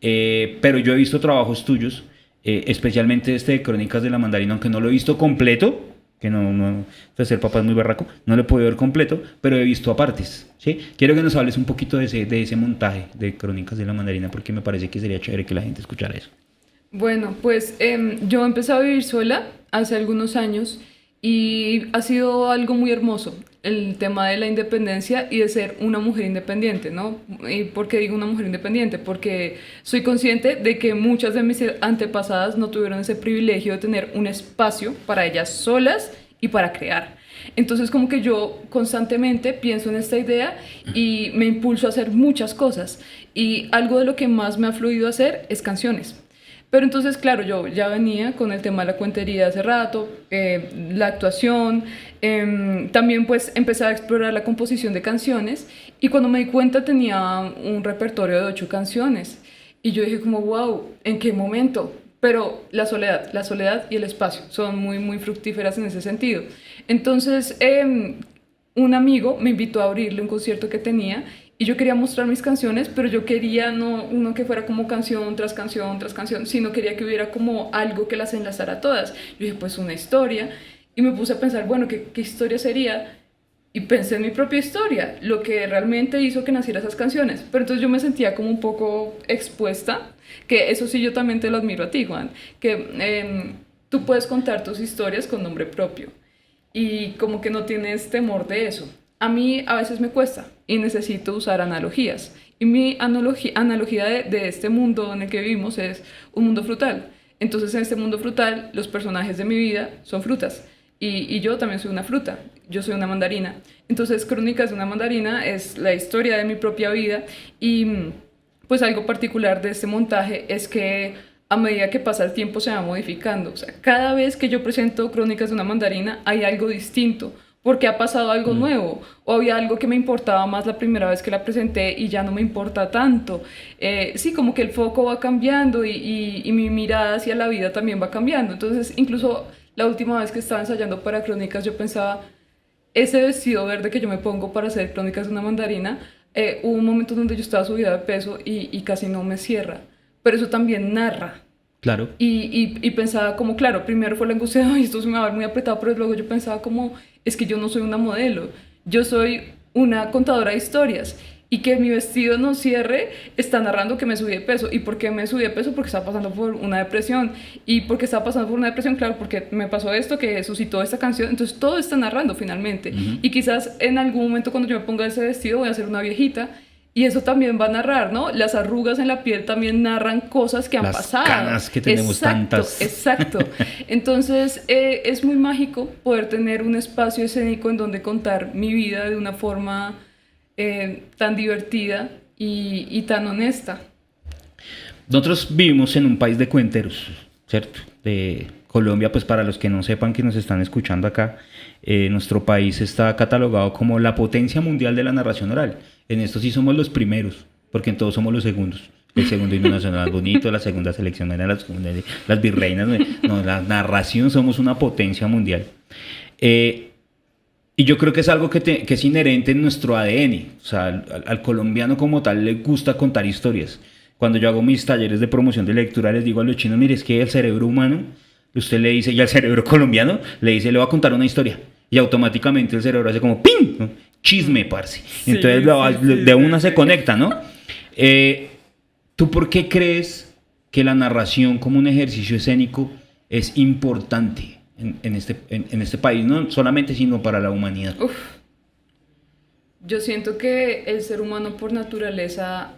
Pero yo he visto trabajos tuyos, especialmente este de Crónicas de la Mandarina, aunque no lo he visto completo, que no, pues ser papá es muy berraco, no lo he podido ver completo, pero he visto apartes, ¿sí? Quiero que nos hables un poquito de ese montaje de Crónicas de la Mandarina, porque me parece que sería chévere que la gente escuchara eso. Bueno, pues yo empecé a vivir sola hace algunos años y ha sido algo muy hermoso el tema de la independencia y de ser una mujer independiente, ¿no? ¿Y por qué digo una mujer independiente? Porque soy consciente de que muchas de mis antepasadas no tuvieron ese privilegio de tener un espacio para ellas solas y para crear. Entonces como que yo constantemente pienso en esta idea y me impulso a hacer muchas cosas y algo de lo que más me ha fluido hacer es canciones. Pero entonces, claro, yo ya venía con el tema de la cuentería hace rato, la actuación, también pues empecé a explorar la composición de canciones y cuando me di cuenta tenía un repertorio de 8 canciones y yo dije como, wow, ¿en qué momento? Pero la soledad y el espacio son muy, muy fructíferas en ese sentido. Entonces, un amigo me invitó a abrirle un concierto que tenía y yo quería mostrar mis canciones, pero yo quería no uno que fuera como canción tras canción tras canción, sino quería que hubiera como algo que las enlazara todas. Yo dije, pues una historia. Y me puse a pensar, bueno, ¿qué historia sería? Y pensé en mi propia historia, lo que realmente hizo que naciera esas canciones. Pero entonces yo me sentía como un poco expuesta, que eso sí yo también te lo admiro a ti, Juan, que tú puedes contar tus historias con nombre propio y como que no tienes temor de eso. A mí a veces me cuesta y necesito usar analogías. Y mi analogía de este mundo en el que vivimos es un mundo frutal. Entonces en este mundo frutal los personajes de mi vida son frutas y yo también soy una fruta, yo soy una mandarina. Entonces Crónicas de una mandarina es la historia de mi propia vida y pues algo particular de este montaje es que a medida que pasa el tiempo se va modificando. O sea, cada vez que yo presento Crónicas de una mandarina hay algo distinto, porque ha pasado algo nuevo, o había algo que me importaba más la primera vez que la presenté y ya no me importa tanto. Sí, como que el foco va cambiando y mi mirada hacia la vida también va cambiando. Entonces, incluso la última vez que estaba ensayando para Crónicas, yo pensaba, ese vestido verde que yo me pongo para hacer Crónicas de una mandarina, hubo un momento donde yo estaba subida de peso y casi no me cierra, pero eso también narra. Claro. Y pensaba como, claro, primero fue la angustia de, ay, esto se me va a ver muy apretado, pero luego yo pensaba como, es que yo no soy una modelo, yo soy una contadora de historias y que mi vestido no cierre está narrando que me subí de peso. ¿Y por qué me subí de peso? Porque estaba pasando por una depresión. ¿Y por qué estaba pasando por una depresión? Claro, porque me pasó esto, que suscitó esta canción. Entonces todo está narrando finalmente. Y quizás en algún momento cuando yo me ponga ese vestido voy a ser una viejita. Y eso también va a narrar, ¿no? Las arrugas en la piel también narran cosas que han pasado. Las canas que tenemos tantas. Exacto. Entonces, es muy mágico poder tener un espacio escénico en donde contar mi vida de una forma tan divertida y tan honesta. Nosotros vivimos en un país de cuenteros, ¿cierto? De Colombia, pues para los que no sepan que nos están escuchando acá, nuestro país está catalogado como la potencia mundial de la narración oral. En esto sí somos los primeros, porque en todos somos los segundos. El segundo himno nacional bonito, la segunda selección era las virreinas. No, la narración somos una potencia mundial. Y yo creo que es algo que es inherente en nuestro ADN. O sea, al colombiano como tal le gusta contar historias. Cuando yo hago mis talleres de promoción de lectura, les digo a los chinos, mire, es que el cerebro humano, usted le dice, y al cerebro colombiano, le dice, le voy a contar una historia. Y automáticamente el cerebro hace como ¡ping! ¿No? Chisme, parce. Sí, Entonces de una se conecta, ¿no? ¿Tú por qué crees que la narración como un ejercicio escénico es importante en este país? No solamente, sino para la humanidad. Uf. Yo siento que el ser humano por naturaleza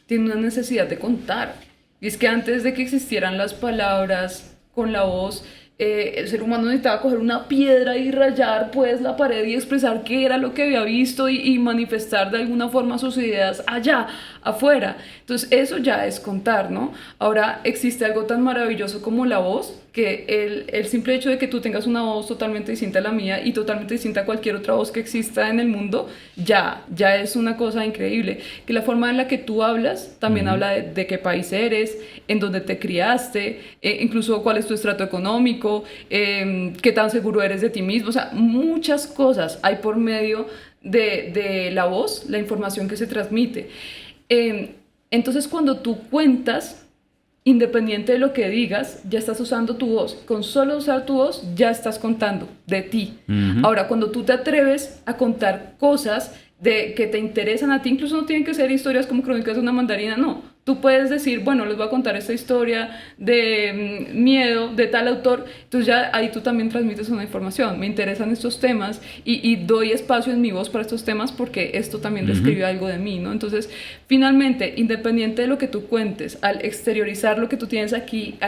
tiene una necesidad de contar. Y es que antes de que existieran las palabras con la voz, el ser humano necesitaba coger una piedra y rayar pues la pared y expresar qué era lo que había visto y manifestar de alguna forma sus ideas allá, afuera. Entonces eso ya es contar, ¿no? Ahora existe algo tan maravilloso como la voz, que el simple hecho de que tú tengas una voz totalmente distinta a la mía y totalmente distinta a cualquier otra voz que exista en el mundo, ya es una cosa increíble. Que la forma en la que tú hablas también habla de qué país eres, en dónde te criaste, incluso cuál es tu estrato económico, qué tan seguro eres de ti mismo. O sea, muchas cosas hay por medio de la voz, la información que se transmite. Entonces, cuando tú cuentas, independiente de lo que digas, ya estás usando tu voz. Con solo usar tu voz, ya estás contando de ti. Ahora, cuando tú te atreves a contar cosas que te interesan a ti, incluso no tienen que ser historias como Crónicas de una mandarina, no. Tú puedes decir, bueno, les voy a contar esta historia de miedo de tal autor, entonces ya ahí tú también transmites una información. Me interesan estos temas y doy espacio en mi voz para estos temas porque esto también describe algo de mí, ¿no? Entonces, finalmente, independiente de lo que tú cuentes, al exteriorizar lo que tú tienes aquí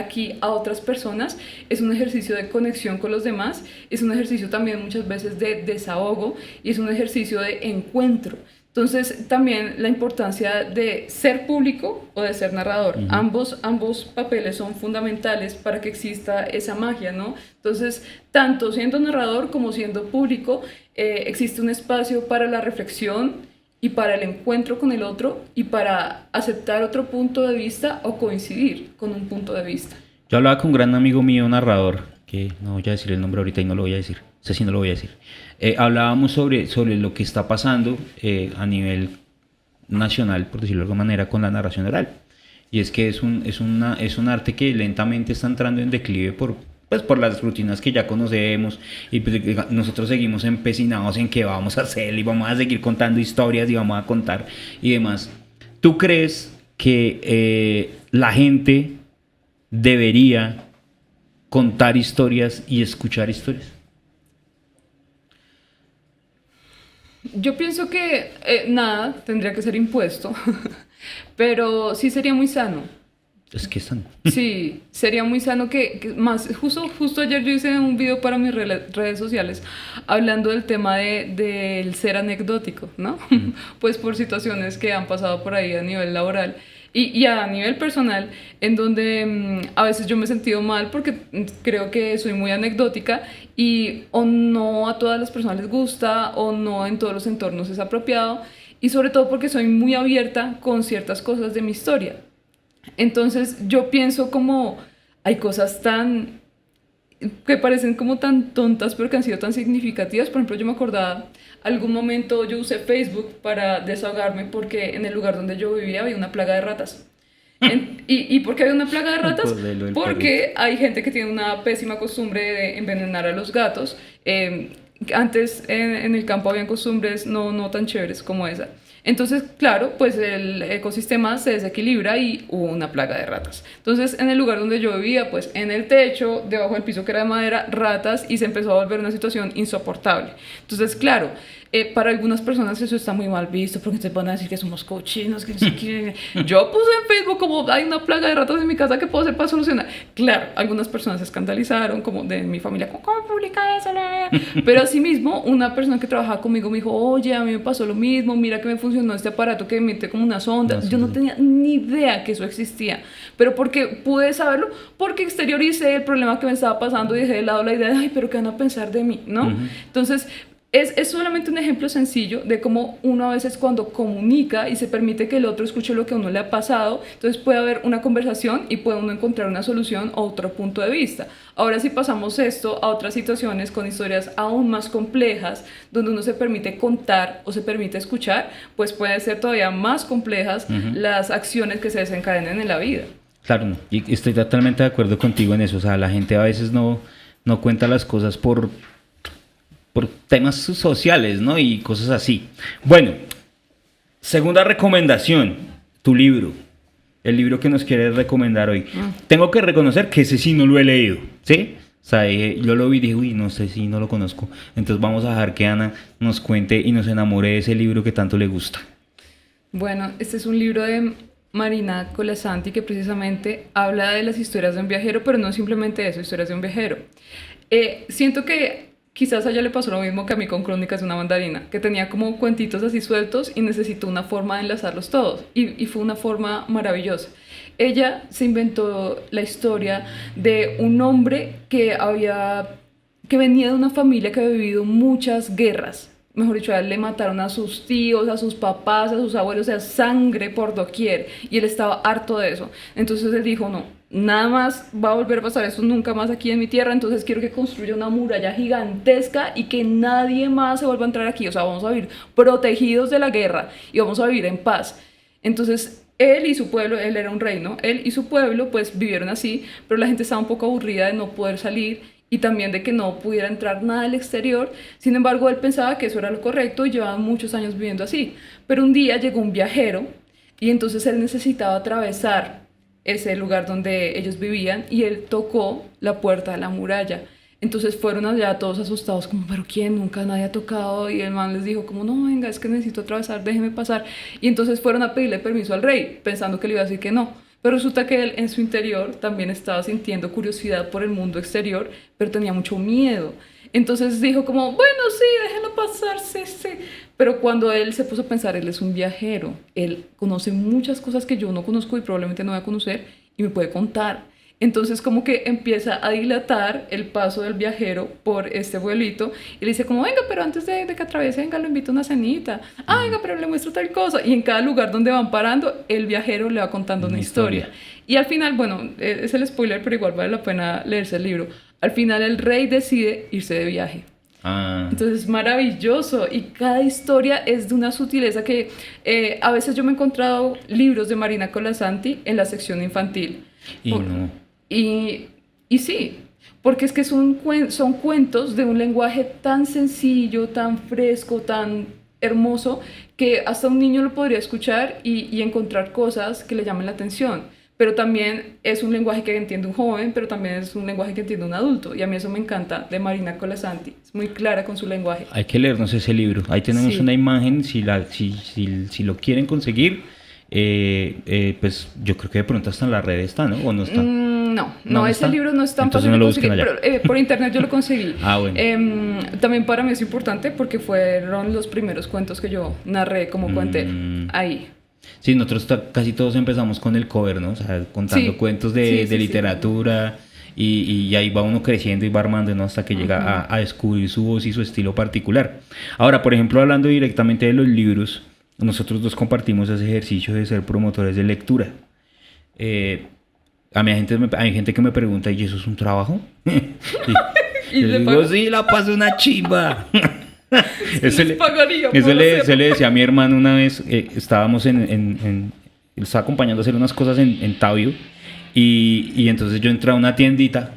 a otras personas, es un ejercicio de conexión con los demás, es un ejercicio también muchas veces de desahogo y es un ejercicio de encuentro. Entonces, también la importancia de ser público o de ser narrador. Ambos papeles son fundamentales para que exista esa magia, ¿no? Entonces, tanto siendo narrador como siendo público, existe un espacio para la reflexión y para el encuentro con el otro y para aceptar otro punto de vista o coincidir con un punto de vista. Yo hablaba con un gran amigo mío, narrador, que no voy a decir el nombre ahorita y no lo voy a decir. Sé si no lo voy a decir. Hablábamos sobre lo que está pasando a nivel nacional, por decirlo de alguna manera, con la narración oral. Y es que es un arte que lentamente está entrando en declive por las rutinas que ya conocemos y pues, nosotros seguimos empecinados en que vamos a hacer y vamos a seguir contando historias y vamos a contar y demás. ¿Tú crees que la gente debería contar historias y escuchar historias? Yo pienso que nada tendría que ser impuesto, pero sí sería muy sano. Es que están. Sí, sería muy sano que más, justo ayer yo hice un video para mis redes sociales hablando del tema del ser anecdótico, ¿no? Pues por situaciones que han pasado por ahí a nivel laboral y a nivel personal, en donde a veces yo me he sentido mal porque creo que soy muy anecdótica y o no a todas las personas les gusta o no en todos los entornos es apropiado y sobre todo porque soy muy abierta con ciertas cosas de mi historia. Entonces yo pienso como hay cosas que parecen como tan tontas pero que han sido tan significativas. Por ejemplo, yo me acordaba, algún momento yo usé Facebook para desahogarme porque en el lugar donde yo vivía había una plaga de ratas. ¿Y por qué había una plaga de ratas? Porque hay gente que tiene una pésima costumbre de envenenar a los gatos. Antes en el campo habían costumbres no tan chéveres como esa. Entonces, claro, pues el ecosistema se desequilibra y hubo una plaga de ratas. Entonces, en el lugar donde yo vivía, pues en el techo, debajo del piso que era de madera, ratas y se empezó a volver una situación insoportable. Entonces, claro, para algunas personas eso está muy mal visto porque te van a decir que somos cochinos, que no sé qué. Yo puse en Facebook como hay una plaga de ratas en mi casa, ¿qué puedo hacer para solucionar? Claro, algunas personas se escandalizaron, como de mi familia, ¿cómo publica eso? Pero asimismo, una persona que trabajaba conmigo me dijo, oye, a mí me pasó lo mismo, mira que me funcionó este aparato que emite como unas ondas. Yo no tenía ni idea que eso existía, pero porque pude saberlo, porque exterioricé el problema que me estaba pasando y dejé de lado la idea de, ay, pero ¿qué van a pensar de mí? ¿No? Entonces, es solamente un ejemplo sencillo de cómo uno a veces cuando comunica y se permite que el otro escuche lo que a uno le ha pasado, entonces puede haber una conversación y puede uno encontrar una solución o otro punto de vista. Ahora si pasamos esto a otras situaciones con historias aún más complejas, donde uno se permite contar o se permite escuchar, pues puede ser todavía más complejas las acciones que se desencadenen en la vida. Claro, y estoy totalmente de acuerdo contigo en eso. O sea, la gente a veces no cuenta las cosas por temas sociales, ¿no? Y cosas así. Bueno, segunda recomendación, tu libro. El libro que nos quieres recomendar hoy. Tengo que reconocer que ese sí no lo he leído, ¿sí? O sea, yo lo vi y dije, uy, no sé si no lo conozco. Entonces vamos a dejar que Ana nos cuente y nos enamore de ese libro que tanto le gusta. Bueno, este es un libro de Marina Colasanti que precisamente habla de las historias de un viajero, pero no simplemente eso, historias de un viajero. Siento que quizás a ella le pasó lo mismo que a mí con Crónicas de una mandarina, que tenía como cuentitos así sueltos y necesitó una forma de enlazarlos todos. Y fue una forma maravillosa. Ella se inventó la historia de un hombre que venía de una familia que había vivido muchas guerras. Mejor dicho, a él le mataron a sus tíos, a sus papás, a sus abuelos, o sea, sangre por doquier. Y él estaba harto de eso. Entonces él dijo, no, nada más va a volver a pasar eso nunca más aquí en mi tierra, entonces quiero que construya una muralla gigantesca y que nadie más se vuelva a entrar aquí. O sea, vamos a vivir protegidos de la guerra y vamos a vivir en paz. Entonces él y su pueblo, él era un rey, ¿no? Él y su pueblo pues vivieron así, pero la gente estaba un poco aburrida de no poder salir y también de que no pudiera entrar nada del exterior. Sin embargo, él pensaba que eso era lo correcto y llevaban muchos años viviendo así. Pero un día llegó un viajero y entonces él necesitaba atravesar ese lugar donde ellos vivían y él tocó la puerta de la muralla. Entonces fueron allá todos asustados, como, ¿pero quién? Nunca nadie ha tocado. Y el man les dijo, como, no, venga, es que necesito atravesar, déjeme pasar. Y entonces fueron a pedirle permiso al rey, pensando que le iba a decir que no. Pero resulta que él en su interior también estaba sintiendo curiosidad por el mundo exterior, pero tenía mucho miedo. Entonces dijo como, bueno, sí, déjenlo pasar, sí, sí. Pero cuando él se puso a pensar, él es un viajero, él conoce muchas cosas que yo no conozco y probablemente no voy a conocer y me puede contar. Entonces como que empieza a dilatar el paso del viajero por este pueblito y le dice como, venga, pero antes de que atraviese, venga, lo invito a una cenita. Ah, venga, pero le muestro tal cosa. Y en cada lugar donde van parando, el viajero le va contando una historia. Y al final, bueno, es el spoiler, pero igual vale la pena leerse el libro. Al final el rey decide irse de viaje. Entonces es maravilloso y cada historia es de una sutileza que a veces yo me he encontrado libros de Marina Colasanti en la sección infantil. Y no. Y sí, porque es que son cuentos de un lenguaje tan sencillo, tan fresco, tan hermoso, que hasta un niño lo podría escuchar y encontrar cosas que le llamen la atención. Pero también es un lenguaje que entiende un joven, pero también es un lenguaje que entiende un adulto. Y a mí eso me encanta de Marina Colasanti. Es muy clara con su lenguaje. Hay que leernos ese libro. Ahí tenemos Sí. una imagen, si lo quieren conseguir, pues yo creo que de pronto hasta en la red está, ¿no? ¿O no está? No, ese está? libro no es tan Entonces fácil no de lo conseguir, busquen allá. pero por internet yo lo conseguí. Ah, bueno. También para mí es importante porque fueron los primeros cuentos que yo narré como cuentera ahí. Sí, nosotros casi todos empezamos con el cover, ¿no? O sea, contando Sí, cuentos sí, de sí. literatura y ahí va uno creciendo y va armando, ¿no? Hasta que llega a descubrir su voz y su estilo particular. Ahora, por ejemplo, hablando directamente de los libros, nosotros dos compartimos ese ejercicio de ser promotores de lectura. A mí hay gente que me pregunta, ¿y eso es un trabajo? ¿Y yo le digo, pagan? sí, la paso una chimba. Eso Les pagaría por eso hacerlo. se le decía a mi hermano una vez, estábamos él estaba acompañando a hacer unas cosas en Tabio y entonces yo entré a una tiendita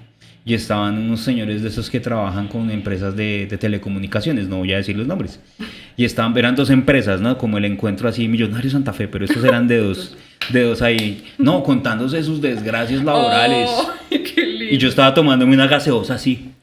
y estaban unos señores de esos que trabajan con empresas de telecomunicaciones, no voy a decir los nombres, y eran dos empresas, ¿no? Como el Encuentro así, Millonario Santa Fe, pero estos eran de dos ahí, no, contándose sus desgracias laborales. Oh, qué lindo. Y yo estaba tomándome una gaseosa así.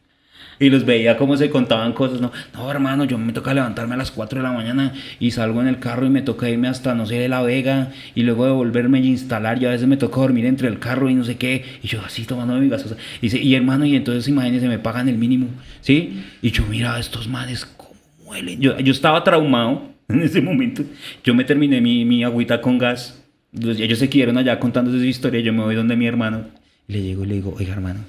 Y los veía cómo se contaban cosas, ¿no? No, hermano, yo me toca levantarme a las 4 de la mañana y salgo en el carro y me toca irme hasta, no sé, de La Vega y luego devolverme y instalar. Y a veces me toca dormir entre el carro y no sé qué. Y yo así tomando mi gaseosa. Y dice, y hermano, y entonces imagínense, me pagan el mínimo, ¿sí? Y yo, mira, estos manes, cómo huelen. Yo estaba traumado en ese momento. Yo me terminé mi agüita con gas. Ellos se quedaron allá contándose su historia. Yo me voy donde mi hermano y le llego y le digo, oiga, hermano.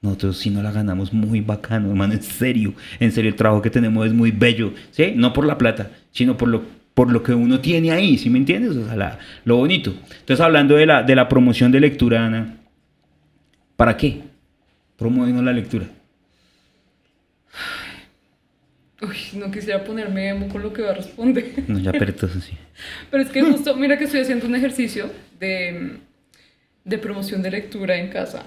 Nosotros sí nos la ganamos muy bacano, hermano, en serio, el trabajo que tenemos es muy bello, ¿sí? No por la plata, sino por lo que uno tiene ahí, ¿sí me entiendes? O sea, lo bonito. Entonces, hablando de la promoción de lectura, Ana, ¿para qué promovemos la lectura? Uy, no quisiera ponerme emo con lo que va a responder. No, ya, pero entonces sí. Pero es que justo, mira que estoy haciendo un ejercicio de promoción de lectura en casa.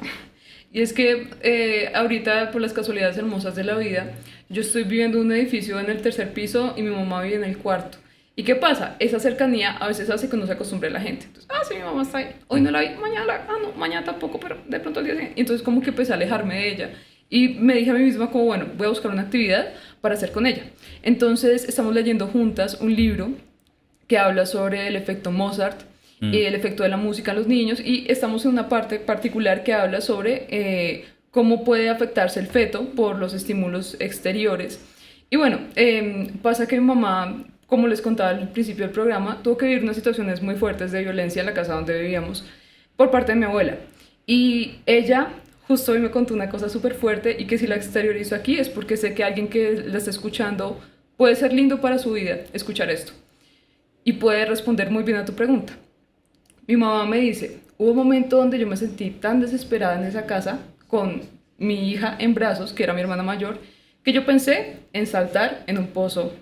Y es que ahorita, por las casualidades hermosas de la vida, yo estoy viviendo en un edificio en el 3er piso y mi mamá vive en el 4º. ¿Y qué pasa? Esa cercanía a veces hace que no se acostumbre la gente. Entonces, sí, mi mamá está ahí. Hoy no la vi, no, mañana tampoco, pero de pronto al día siguiente. Entonces como que empecé a alejarme de ella. Y me dije a mí misma como, bueno, voy a buscar una actividad para hacer con ella. Entonces estamos leyendo juntas un libro que habla sobre el efecto Mozart y el efecto de la música en los niños, y estamos en una parte particular que habla sobre cómo puede afectarse el feto por los estímulos exteriores. Y bueno, pasa que mi mamá, como les contaba al principio del programa, tuvo que vivir unas situaciones muy fuertes de violencia en la casa donde vivíamos por parte de mi abuela. Y ella justo hoy me contó una cosa súper fuerte, y que si la exteriorizo aquí es porque sé que alguien que la está escuchando puede ser lindo para su vida escuchar esto y puede responder muy bien a tu pregunta. Mi mamá me dice, hubo un momento donde yo me sentí tan desesperada en esa casa con mi hija en brazos, que era mi hermana mayor, que yo pensé en saltar en un pozo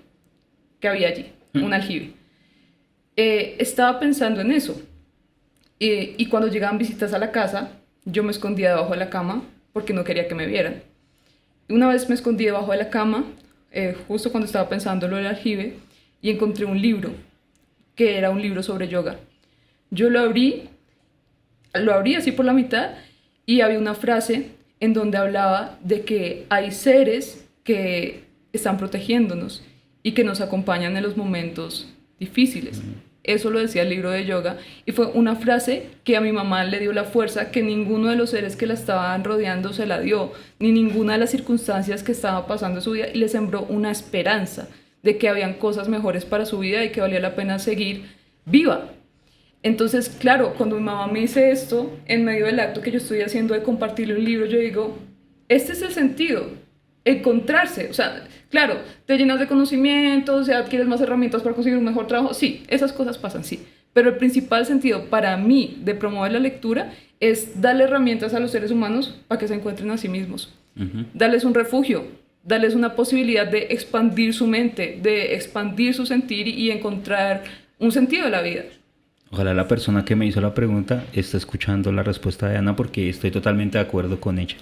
que había allí, un aljibe. Estaba pensando en eso, Y cuando llegaban visitas a la casa, yo me escondía debajo de la cama porque no quería que me vieran. Una vez me escondí debajo de la cama, justo cuando estaba pensando lo del aljibe, y encontré un libro, que era un libro sobre yoga. Yo lo abrí así por la mitad, y había una frase en donde hablaba de que hay seres que están protegiéndonos y que nos acompañan en los momentos difíciles. Eso lo decía el libro de yoga, y fue una frase que a mi mamá le dio la fuerza que ninguno de los seres que la estaban rodeando se la dio, ni ninguna de las circunstancias que estaba pasando en su vida, y le sembró una esperanza de que habían cosas mejores para su vida y que valía la pena seguir viva. Entonces, claro, cuando mi mamá me dice esto, en medio del acto que yo estoy haciendo de compartirle un libro, yo digo, este es el sentido, encontrarse. O sea, claro, te llenas de conocimientos, o sea, adquieres más herramientas para conseguir un mejor trabajo, sí, esas cosas pasan, sí. Pero el principal sentido para mí de promover la lectura es darle herramientas a los seres humanos para que se encuentren a sí mismos. Darles un refugio, darles una posibilidad de expandir su mente, de expandir su sentir y encontrar un sentido de la vida. Ojalá la persona que me hizo la pregunta esté escuchando la respuesta de Ana, porque estoy totalmente de acuerdo con ella.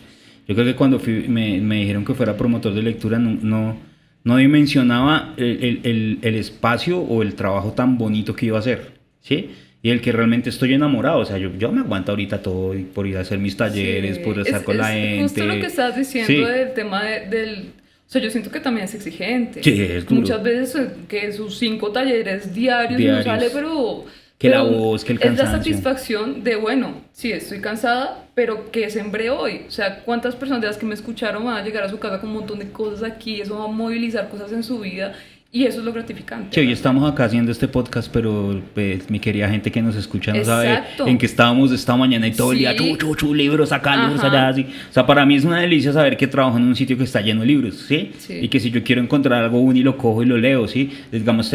Yo creo que cuando me dijeron que fuera promotor de lectura, no dimensionaba el espacio o el trabajo tan bonito que iba a hacer, ¿sí? Y el que realmente estoy enamorado. O sea, yo me aguanto ahorita todo por ir a hacer mis talleres, por estar con la gente. Justo lo que estás diciendo, sí, del tema del... O sea, yo siento que también es exigente. Sí, es duro. Muchas veces que sus 5 talleres diarios no sale, pero... Que la voz, que el cansancio. Es la satisfacción de, bueno, sí, estoy cansada, pero ¿qué sembré hoy? O sea, ¿cuántas personas de las que me escucharon van a llegar a su casa con un montón de cosas aquí? Eso va a movilizar cosas en su vida, y eso es lo gratificante. Sí, hoy estamos acá haciendo este podcast, pero pues, mi querida gente que nos escucha no Exacto. sabe en qué estábamos esta mañana y todo el día, libros acá, libros allá, así. O sea, para mí es una delicia saber que trabajo en un sitio que está lleno de libros, ¿sí? Y que si yo quiero encontrar algo único, lo cojo y lo leo, ¿sí? Digamos,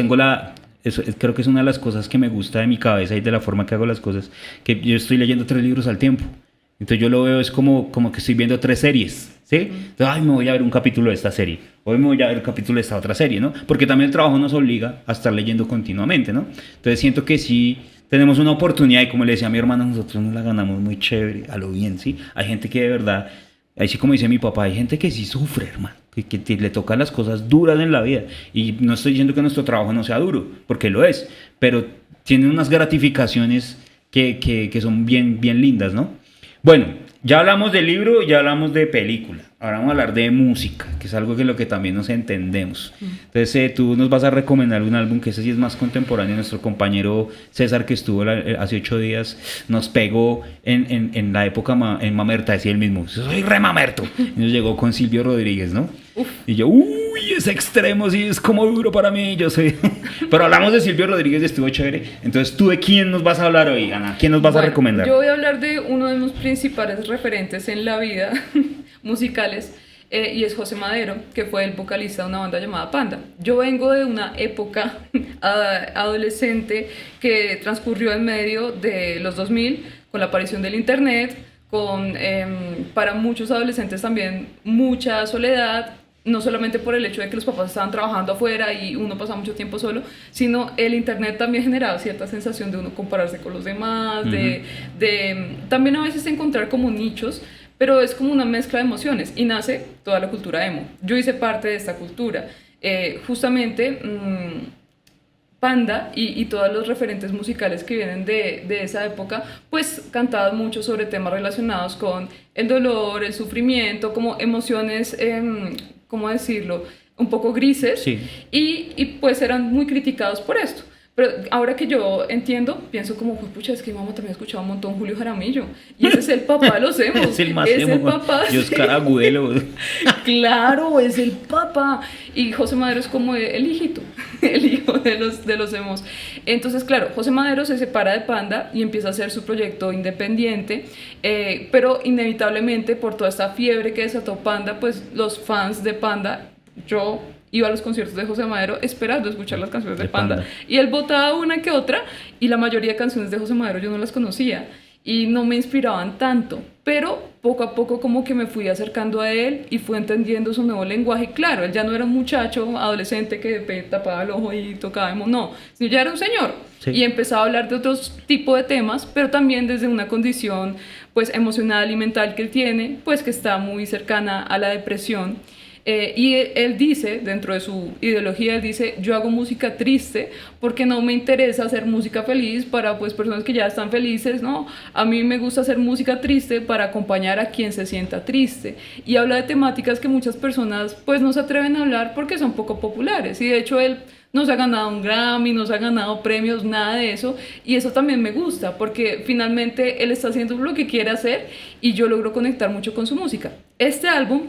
creo que es una de las cosas que me gusta de mi cabeza y de la forma que hago las cosas, que yo estoy leyendo 3 libros al tiempo. Entonces yo lo veo, es como que estoy viendo 3 series, ¿sí? Entonces, ay, me voy a ver un capítulo de esta serie, hoy me voy a ver un capítulo de esta otra serie, ¿no? Porque también el trabajo nos obliga a estar leyendo continuamente, ¿no? Entonces siento que sí tenemos una oportunidad, y como le decía a mi hermana, nosotros nos la ganamos muy chévere, a lo bien, ¿sí? Hay gente que de verdad, así como dice mi papá, hay gente que sí sufre, hermano, que le tocan las cosas duras en la vida. Y no estoy diciendo que nuestro trabajo no sea duro, porque lo es, pero tiene unas gratificaciones que son bien, bien lindas, ¿no? Bueno, ya hablamos de libro, ya hablamos de película. Ahora vamos a hablar de música, que es algo que lo que también nos entendemos. Entonces, tú nos vas a recomendar un álbum que ese sí es más contemporáneo. Nuestro compañero César, que estuvo hace 8 días, nos pegó en la época en Mamerta, decía él mismo, soy re Mamerto. Y nos llegó con Silvio Rodríguez, ¿no? Y yo, uy, ese extremo sí es como duro para mí, yo sé. Pero hablamos de Silvio Rodríguez y estuvo chévere. Entonces, ¿tú de quién nos vas a hablar hoy, Ana? ¿Quién nos vas a recomendar? Yo voy a hablar de uno de mis principales referentes en la vida musicales, y es José Madero, que fue el vocalista de una banda llamada Panda. Yo vengo de una época adolescente que transcurrió en medio de los 2000, con la aparición del internet, con para muchos adolescentes también mucha soledad, no solamente por el hecho de que los papás estaban trabajando afuera y uno pasaba mucho tiempo solo, sino el internet también generaba cierta sensación de uno compararse con los demás, de también a veces encontrar como nichos, pero es como una mezcla de emociones, y nace toda la cultura emo. Yo hice parte de esta cultura. Justamente Panda y todos los referentes musicales que vienen de esa época, pues cantaban mucho sobre temas relacionados con el dolor, el sufrimiento, como emociones, ¿cómo decirlo?, un poco grises, sí. y pues eran muy criticados por esto. Pero ahora que yo entiendo, pienso como, pucha, es que mi mamá también escuchaba un montón Julio Jaramillo, y ese es el papá de los emos. Es el más es emo, el papá. Y Oscar Agudelo. Claro, es el papá. Y José Madero es como el hijito, el hijo de los emos. Entonces, claro, José Madero se separa de Panda y empieza a hacer su proyecto independiente, pero inevitablemente por toda esta fiebre que desató Panda, pues los fans de Panda, yo iba a los conciertos de José Madero esperando escuchar las canciones de Panda. Y él botaba una que otra, y la mayoría de canciones de José Madero yo no las conocía. y no me inspiraban tanto, pero poco a poco como que me fui acercando a él y fui entendiendo su nuevo lenguaje. Claro, él ya no era un muchacho adolescente que tapaba el ojo y tocaba emo, no, sino ya era un señor. Sí. Y empezaba a hablar de otros tipos de temas, pero también desde una condición pues emocional y mental que él tiene, pues que está muy cercana a la depresión. Y él dice, dentro de su ideología, él dice, yo hago música triste porque no me interesa hacer música feliz para pues personas que ya están felices, ¿no? A mí me gusta hacer música triste para acompañar a quien se sienta triste. Y habla de temáticas que muchas personas pues no se atreven a hablar porque son poco populares. Y de hecho él no se ha ganado un Grammy, no se ha ganado premios, nada de eso. Y eso también me gusta porque finalmente él está haciendo lo que quiere hacer y yo logro conectar mucho con su música. Este álbum,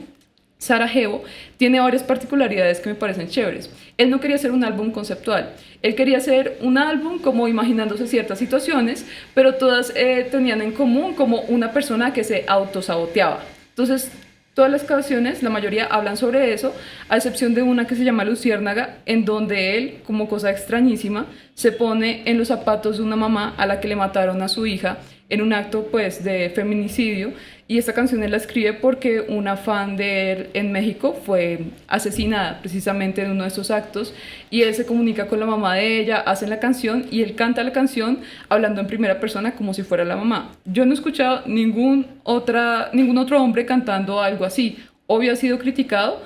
Sarajevo, tiene varias particularidades que me parecen chéveres. Él no quería hacer un álbum conceptual, él quería hacer un álbum como imaginándose ciertas situaciones, pero todas tenían en común como una persona que se autosaboteaba. Entonces, todas las canciones, la mayoría hablan sobre eso, a excepción de una que se llama Luciérnaga, en donde él, como cosa extrañísima, se pone en los zapatos de una mamá a la que le mataron a su hija en un acto pues de feminicidio, y esta canción él la escribe porque una fan de él en México fue asesinada precisamente en uno de estos actos, y él se comunica con la mamá de ella, hacen la canción y él canta la canción hablando en primera persona como si fuera la mamá. Yo no he escuchado ningún otro hombre cantando algo así. Obvio ha sido criticado,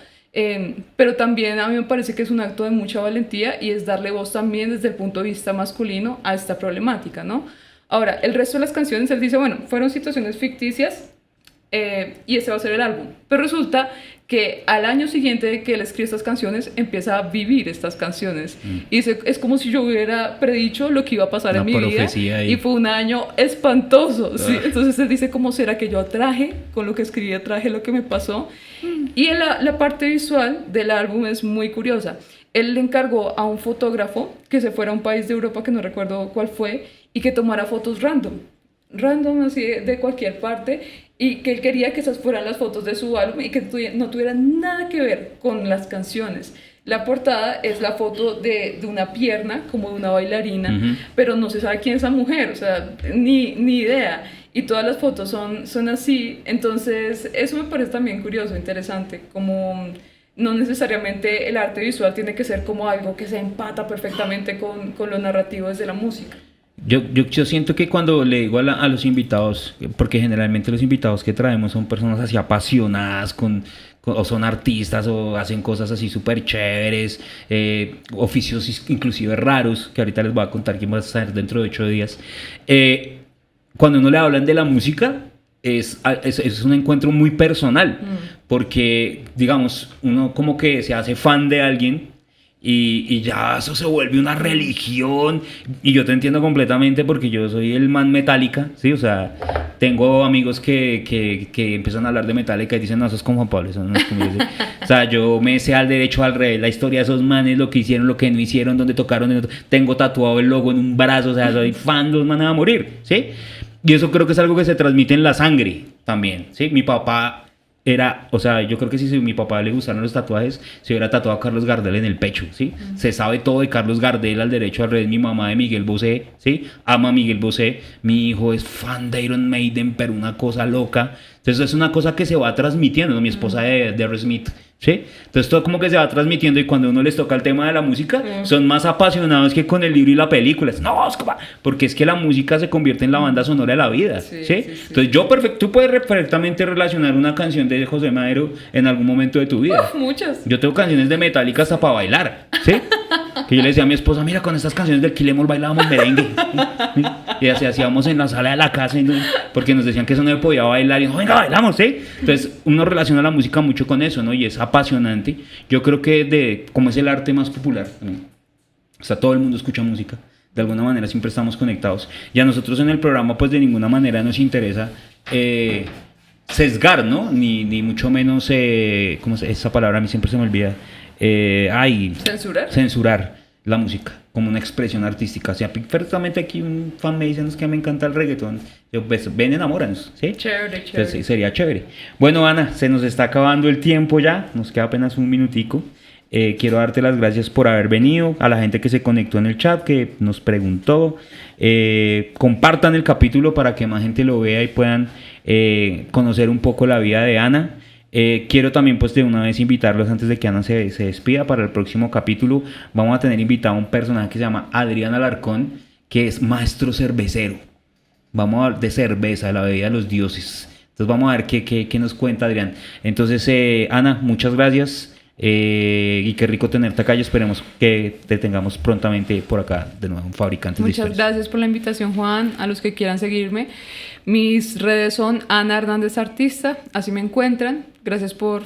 pero también a mí me parece que es un acto de mucha valentía y es darle voz también desde el punto de vista masculino a esta problemática, ¿no? Ahora, el resto de las canciones, él dice, bueno, fueron situaciones ficticias y ese va a ser el álbum. Pero resulta que al año siguiente de que él escribe estas canciones, empieza a vivir estas canciones. Y dice, es como si yo hubiera predicho lo que iba a pasar en mi vida. Y fue un año espantoso. ¿Sí? Entonces él dice, ¿cómo será que yo atraje? Con lo que escribí atraje lo que me pasó. Y la parte visual del álbum es muy curiosa. Él le encargó a un fotógrafo que se fuera a un país de Europa que no recuerdo cuál fue y que tomara fotos random así de cualquier parte, y que él quería que esas fueran las fotos de su álbum y que no tuvieran nada que ver con las canciones. La portada es la foto de una pierna, como de una bailarina, pero no se sabe quién es esa mujer, o sea, ni idea. Y todas las fotos son así, entonces eso me parece también curioso, interesante, como no necesariamente el arte visual tiene que ser como algo que se empata perfectamente con lo narrativo desde la música. Yo siento que cuando le digo a los invitados, porque generalmente los invitados que traemos son personas así apasionadas o son artistas o hacen cosas así súper chéveres, oficios inclusive raros, que ahorita les voy a contar quién va a estar dentro de 8 días. Cuando uno le hablan de la música, es un encuentro muy personal, porque digamos, uno como que se hace fan de alguien y ya eso se vuelve una religión, y yo te entiendo completamente porque yo soy el man Metallica, ¿sí? O sea, tengo amigos que empiezan a hablar de Metallica y dicen, no, eso es con Juan Pablo, eso no es como yo. O sea, yo me sé al derecho al revés la historia de esos manes, lo que hicieron, lo que no hicieron, dónde tocaron, tengo tatuado el logo en un brazo, o sea, soy fan de los manes a morir, ¿sí? Y eso creo que es algo que se transmite en la sangre también, ¿sí? Mi papá o sea, yo creo que si a mi papá le gustaron los tatuajes, se hubiera tatuado a Carlos Gardel en el pecho, ¿sí? Se sabe todo de Carlos Gardel al derecho al revés. Mi mamá de Miguel Bosé, ¿sí? Ama a Miguel Bosé. Mi hijo es fan de Iron Maiden, pero una cosa loca. Entonces es una cosa que se va transmitiendo, ¿no? Mi esposa de Aerosmith, ¿sí? Entonces todo como que se va transmitiendo, y cuando uno les toca el tema de la música, son más apasionados que con el libro y la película. No, porque es que la música se convierte en la banda sonora de la vida, ¿sí? Entonces tú puedes perfectamente relacionar una canción de José Madero en algún momento de tu vida. Muchas. Yo tengo canciones de Metallica hasta para bailar, ¿sí? Que yo le decía a mi esposa, mira, con estas canciones del Kill Em All bailábamos merengue. Y así hacíamos en la sala de la casa, porque nos decían que eso no se podía bailar, y no, venga, bailamos, ¿sí? Entonces uno relaciona la música mucho con eso, ¿no? Y es apasionante. Yo creo que como es el arte más popular, ¿no? O sea, todo el mundo escucha música, de alguna manera siempre estamos conectados. Y a nosotros en el programa pues de ninguna manera nos interesa sesgar, ¿no? Ni mucho menos, ¿cómo es esa palabra? A mí siempre se me olvida. Censurar la música como una expresión artística. O sea, perfectamente aquí un fan me dice que me encanta el reggaetón. Yo, pues, ven, enamóranos, ¿sí? Chévere. Entonces, sería chévere. Bueno, Ana, se nos está acabando el tiempo ya. Nos queda apenas un minutico. Quiero darte las gracias por haber venido, a la gente que se conectó en el chat, que nos preguntó. Compartan el capítulo para que más gente lo vea y puedan conocer un poco la vida de Ana. Quiero también pues de una vez invitarlos antes de que Ana se despida para el próximo capítulo. Vamos a tener invitado a un personaje que se llama Adrián Alarcón, que es maestro cervecero. Vamos a hablar de cerveza, de la bebida de los dioses. Entonces vamos a ver qué nos cuenta Adrián. Entonces Ana, muchas gracias. Y qué rico tenerte acá y esperemos que te tengamos prontamente por acá de nuevo en Fabricantes de Historias. Muchas gracias por la invitación, Juan. A los que quieran seguirme, mis redes son Ana Hernández Artista, así me encuentran. Gracias por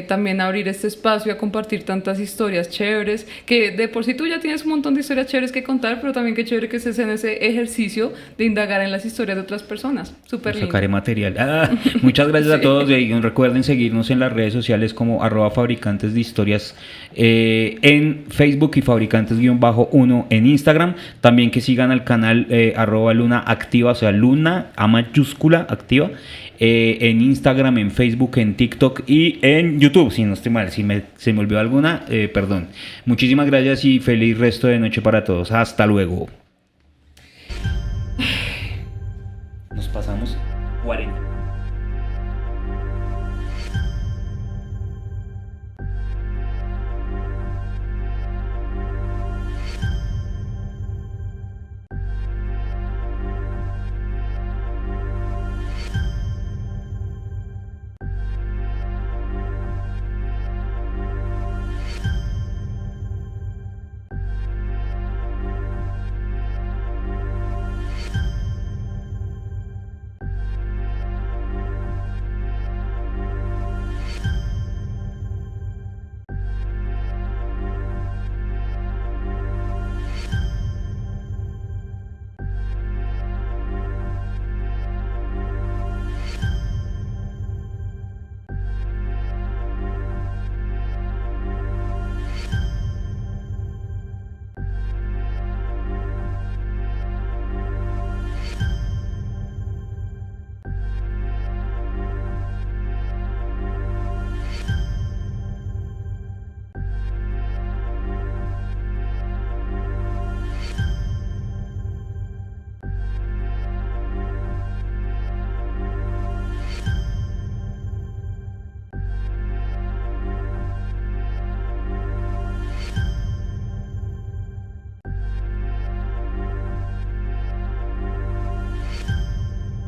también abrir este espacio a compartir tantas historias chéveres, que de por sí tú ya tienes un montón de historias chéveres que contar, pero también qué chévere que estés en ese ejercicio de indagar en las historias de otras personas. Súper lindo. Sacaré material. Muchas gracias a todos. Y recuerden seguirnos en las redes sociales como @Fabricantes de Historias en Facebook y Fabricantes-1 en Instagram. También que sigan al canal @Luna Activa, o sea, Luna A mayúscula activa. En Instagram, en Facebook, en TikTok y en YouTube, si no estoy mal, si se me olvidó alguna, perdón. Muchísimas gracias y feliz resto de noche para todos. Hasta luego. Nos pasamos 40.